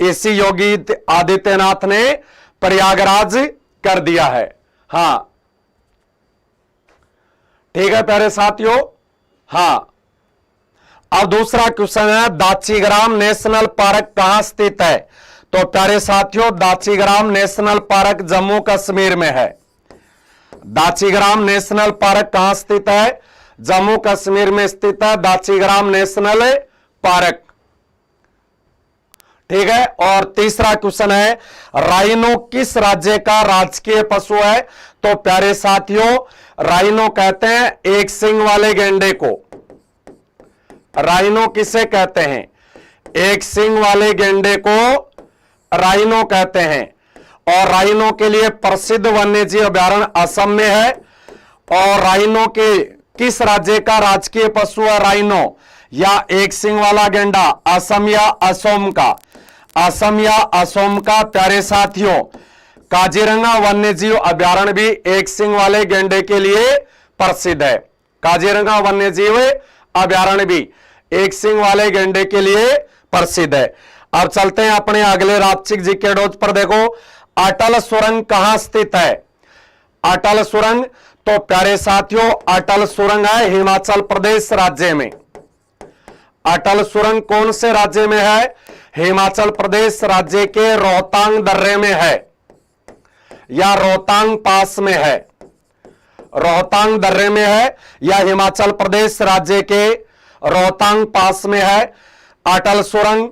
इसी योगी आदित्यनाथ ने प्रयागराज कर दिया है। हां ठीक है प्यारे साथियों। हां, अब दूसरा क्वेश्चन है, दाचीग्राम नेशनल पार्क कहां स्थित है? तो प्यारे साथियों दाचीग्राम नेशनल पार्क जम्मू कश्मीर में है। दाचीग्राम नेशनल पार्क कहां स्थित है? जम्मू कश्मीर में स्थित है दाचीग्राम नेशनल पार्क। ठीक है। और तीसरा क्वेश्चन है, राइनो किस राज्य का राजकीय पशु है? तो प्यारे साथियों राइनो कहते हैं एक सींग वाले गेंडे को। राइनो किसे कहते हैं? एक सींग वाले गेंडे को राइनो कहते हैं। और राइनो के लिए प्रसिद्ध वन्यजीव अभयारण्य असम में है। और राइनो के किस राज्य का राजकीय पशु है राइनो या एक सींग वाला गेंडा? असम या असोम का? असम या असोम का। प्यारे साथियों काजीरंगा वन्यजीव अभयारण्य भी एक सींग वाले गेंडे के लिए प्रसिद्ध है। काजीरंगा वन्यजीव अभयारण्य भी एक सींग वाले गेंडे के लिए प्रसिद्ध है। अब चलते हैं अपने अगले रापचिक जीके डोज पर। देखो अटल सुरंग कहां स्थित है? अटल सुरंग, तो प्यारे साथियों अटल सुरंग है हिमाचल प्रदेश राज्य में। अटल सुरंग कौन से राज्य में है? हिमाचल प्रदेश राज्य के रोहतांग दर्रे में है या रोहतांग पास में है। रोहतांग दर्रे में है या हिमाचल प्रदेश राज्य के रोहतांग पास में है अटल सुरंग,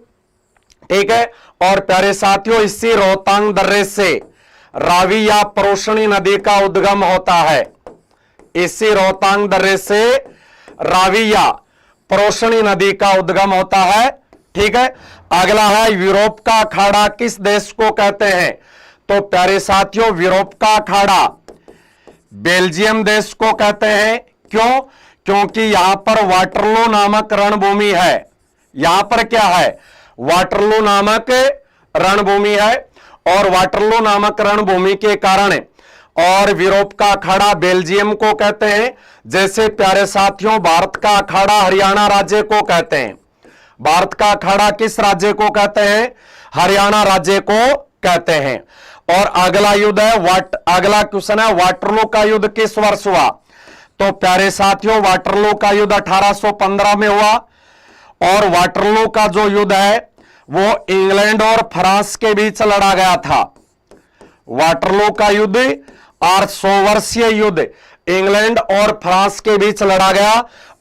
ठीक है। और प्यारे साथियों, इसी रोहतांग दर्रे से रावी या परोशनी नदी का उद्गम होता है। इसी रोहतांग दर्रे से रावी या परोशनी नदी का उद्गम होता है, ठीक है। अगला है यूरोप का अखाड़ा किस देश को कहते हैं? तो प्यारे साथियों, यूरोप का अखाड़ा बेल्जियम देश को कहते हैं। क्यों? क्योंकि यहां पर वाटरलू नामक रणभूमि है। यहां पर क्या है? वाटरलू नामक रणभूमि है, और वाटरलू नामक रणभूमि के कारण और यूरोप का अखाड़ा बेल्जियम को कहते हैं। जैसे प्यारे साथियों, भारत का अखाड़ा हरियाणा राज्य को कहते हैं। भारत का अखाड़ा किस राज्य को कहते हैं? हरियाणा राज्य को कहते हैं। और अगला युद्ध है अगला क्वेश्चन है, वाटरलू का युद्ध किस वर्ष हुआ? तो प्यारे साथियों, वाटरलू का युद्ध 1815 में हुआ। और वाटरलू का जो युद्ध है वो इंग्लैंड और फ्रांस के बीच लड़ा गया था। वाटरलू का युद्ध 800 वर्षीय युद्ध इंग्लैंड और फ्रांस के बीच लड़ा गया।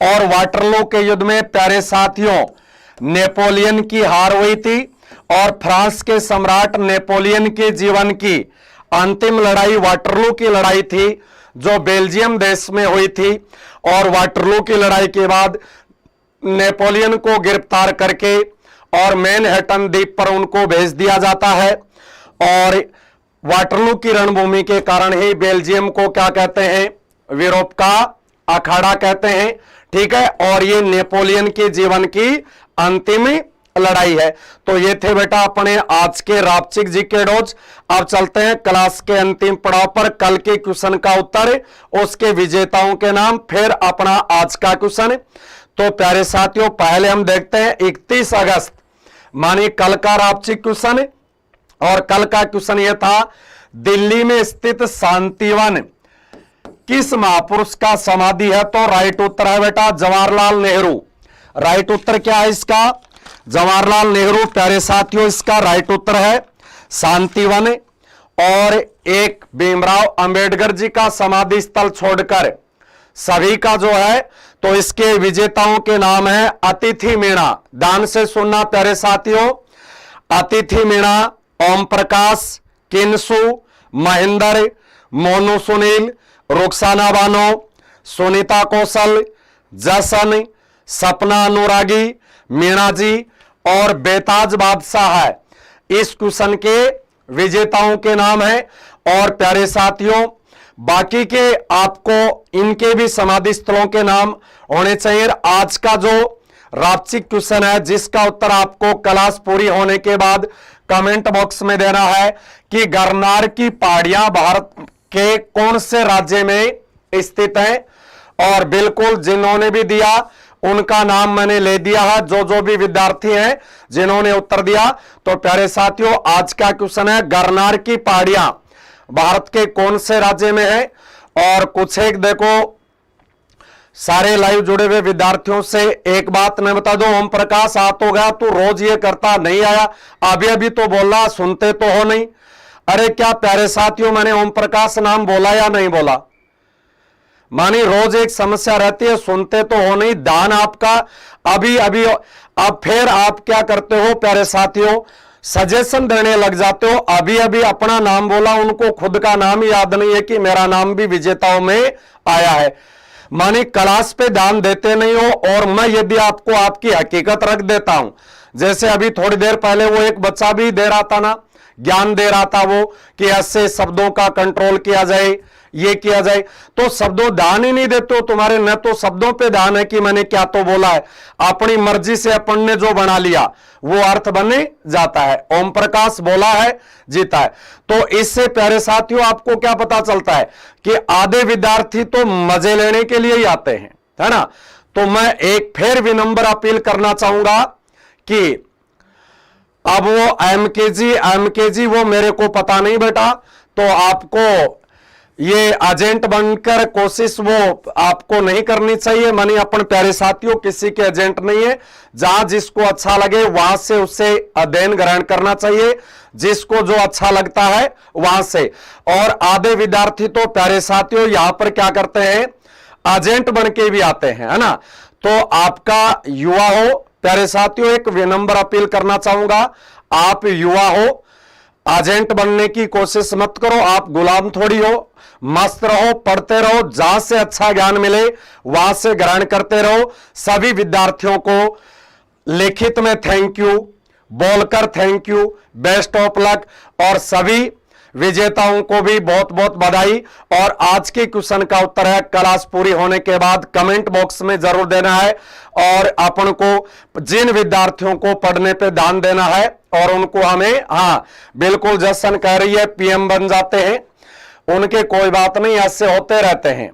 और वाटरलू के युद्ध में प्यारे साथियों, नेपोलियन की हार हुई थी, और फ्रांस के सम्राट नेपोलियन के जीवन की अंतिम लड़ाई वाटरलू की लड़ाई थी, जो बेल्जियम देश में हुई थी। और वाटरलू की लड़ाई के बाद नेपोलियन को गिरफ्तार करके और मैनहट्टन द्वीप पर उनको भेज दिया जाता है। और वाटरलू की रणभूमि के कारण ही बेल्जियम को क्या कहते हैं? यूरोप का अखाड़ा कहते हैं, ठीक है। और ये नेपोलियन के जीवन की अंतिम लड़ाई है। तो ये थे बेटा अपने आज के रापचिक जीके डोज। अब चलते हैं क्लास के अंतिम पड़ाव पर, कल के क्वेश्चन का उत्तर, उसके विजेताओं के नाम, फिर अपना आज का क्वेश्चन। तो प्यारे साथियों, पहले हम देखते हैं 31 अगस्त मानी कल का रापचिक क्वेश्चन। और कल का क्वेश्चन यह था, दिल्ली में स्थित शांतिवन किस महापुरुष का समाधि है? तो राइट उत्तर है बेटा जवाहरलाल नेहरू। राइट उत्तर क्या है इसका? जवाहरलाल नेहरू। प्यारे साथियों, इसका राइट उत्तर है शांतिवन। और एक भीमराव अंबेडकर जी का समाधि स्थल छोड़कर सभी का जो है, तो इसके विजेताओं के नाम है अतिथि मीणा। ध्यान से सुनना प्यारे साथियों, अतिथि मीणा, ओम प्रकाश, किन्सु, महेंद्र, मोनू सुनील, रुखसाना बानो, सुनीता कौशल, जसन, सपना अनुरागी, मीणा जी और बेताज बादशाह है। इस क्वेश्चन के विजेताओं के नाम है। और प्यारे साथियों, बाकी के आपको इनके भी समाधि स्थलों के नाम होने चाहिए। आज का जो रापचिक क्वेश्चन है, जिसका उत्तर आपको क्लास पूरी होने के बाद कमेंट बॉक्स में देना है कि गिरनार की पहाड़ियां भारत के कौन से राज्य में स्थित हैं। और बिल्कुल जिन्होंने भी दिया उनका नाम मैंने ले दिया है, जो भी विद्यार्थी हैं जिन्होंने उत्तर दिया। तो प्यारे साथियों, आज का क्वेश्चन है गिरनार की पहाड़ियां भारत के कौन से राज्य में है। और कुछ एक देखो, सारे लाइव जुड़े हुए विद्यार्थियों से एक बात मैं बता दूं, ओम प्रकाश आ तो गया, तू रोज ये करता नहीं आया, अभी अभी तो बोल रहा, सुनते तो हो नहीं। अरे क्या प्यारे साथियों, मैंने ओम प्रकाश नाम बोला या नहीं बोला? मानी रोज एक समस्या रहती है, सुनते तो हो नहीं, दान आपका अभी अभी। अब फिर आप क्या करते हो प्यारे साथियों, सजेशन देने लग जाते हो। अभी अभी अपना नाम बोला, उनको खुद का नाम याद नहीं है कि मेरा नाम भी विजेताओं में आया है। मानी क्लास पे ध्यान देते नहीं हो। और मैं यदि आपको आपकी हकीकत रख देता हूं, जैसे अभी थोड़ी देर पहले वो एक बच्चा भी दे रहा था ना, ज्ञान दे रहा था वो, कि ऐसे शब्दों का कंट्रोल किया जाए, ये किया जाए। तो शब्दों ध्यान ही नहीं देते हो तुम्हारे, न तो शब्दों पे ध्यान है कि मैंने क्या तो बोला है, अपनी मर्जी से अपन ने जो बना लिया वो अर्थ बने जाता है। ओम प्रकाश बोला है, जीता है। तो इससे प्यारे साथियों आपको क्या पता चलता है कि आधे विद्यार्थी तो मजे लेने के लिए ही आते हैं, है ना। तो मैं एक फिर विनम्र अपील करना चाहूंगा कि अब वो एमकेजी वो मेरे को पता नहीं बेटा, तो आपको ये एजेंट बनकर कोशिश वो आपको नहीं करनी चाहिए। मानी अपन प्यारे साथियों किसी के एजेंट नहीं है, जहां जिसको अच्छा लगे वहां से उससे अध्ययन ग्रहण करना चाहिए, जिसको जो अच्छा लगता है वहां से। और आधे विद्यार्थी तो प्यारे साथियों यहां पर क्या करते हैं, एजेंट बन के भी आते हैं, है ना। तो आपका युवा हो, प्यारे साथियों, एक विनम्र अपील करना चाहूंगा, आप युवा हो, एजेंट बनने की कोशिश मत करो, आप गुलाम थोड़ी हो। मस्त रहो, पढ़ते रहो, जहां से अच्छा ज्ञान मिले वहां से ग्रहण करते रहो। सभी विद्यार्थियों को लिखित में थैंक यू, बोलकर thank you, best of luck, और सभी विजेताओं को भी बहुत बहुत बधाई। और आज के क्वेश्चन का उत्तर है क्लास पूरी होने के बाद कमेंट बॉक्स में जरूर देना है। और अपन को जिन विद्यार्थियों को पढ़ने पे ध्यान देना है और उनको हमें, हाँ बिल्कुल जशन कह रही है पीएम बन जाते हैं, उनके कोई बात नहीं, ऐसे होते रहते हैं,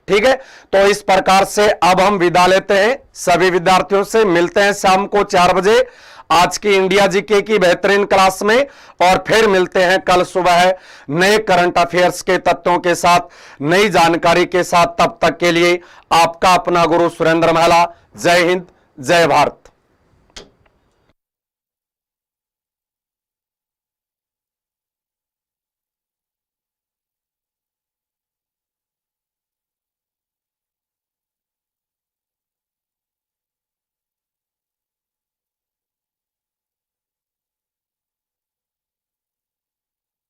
ठीक है। तो इस प्रकार से अब हम विदा लेते हैं सभी विद्यार्थियों से। मिलते हैं शाम को 4 बजे आज की इंडिया जीके की बेहतरीन क्लास में, और फिर मिलते हैं कल सुबह नए करंट अफेयर्स के तथ्यों के साथ, नई जानकारी के साथ। तब तक के लिए आपका अपना गुरु सुरेंद्र महला। जय हिंद, जय भारत।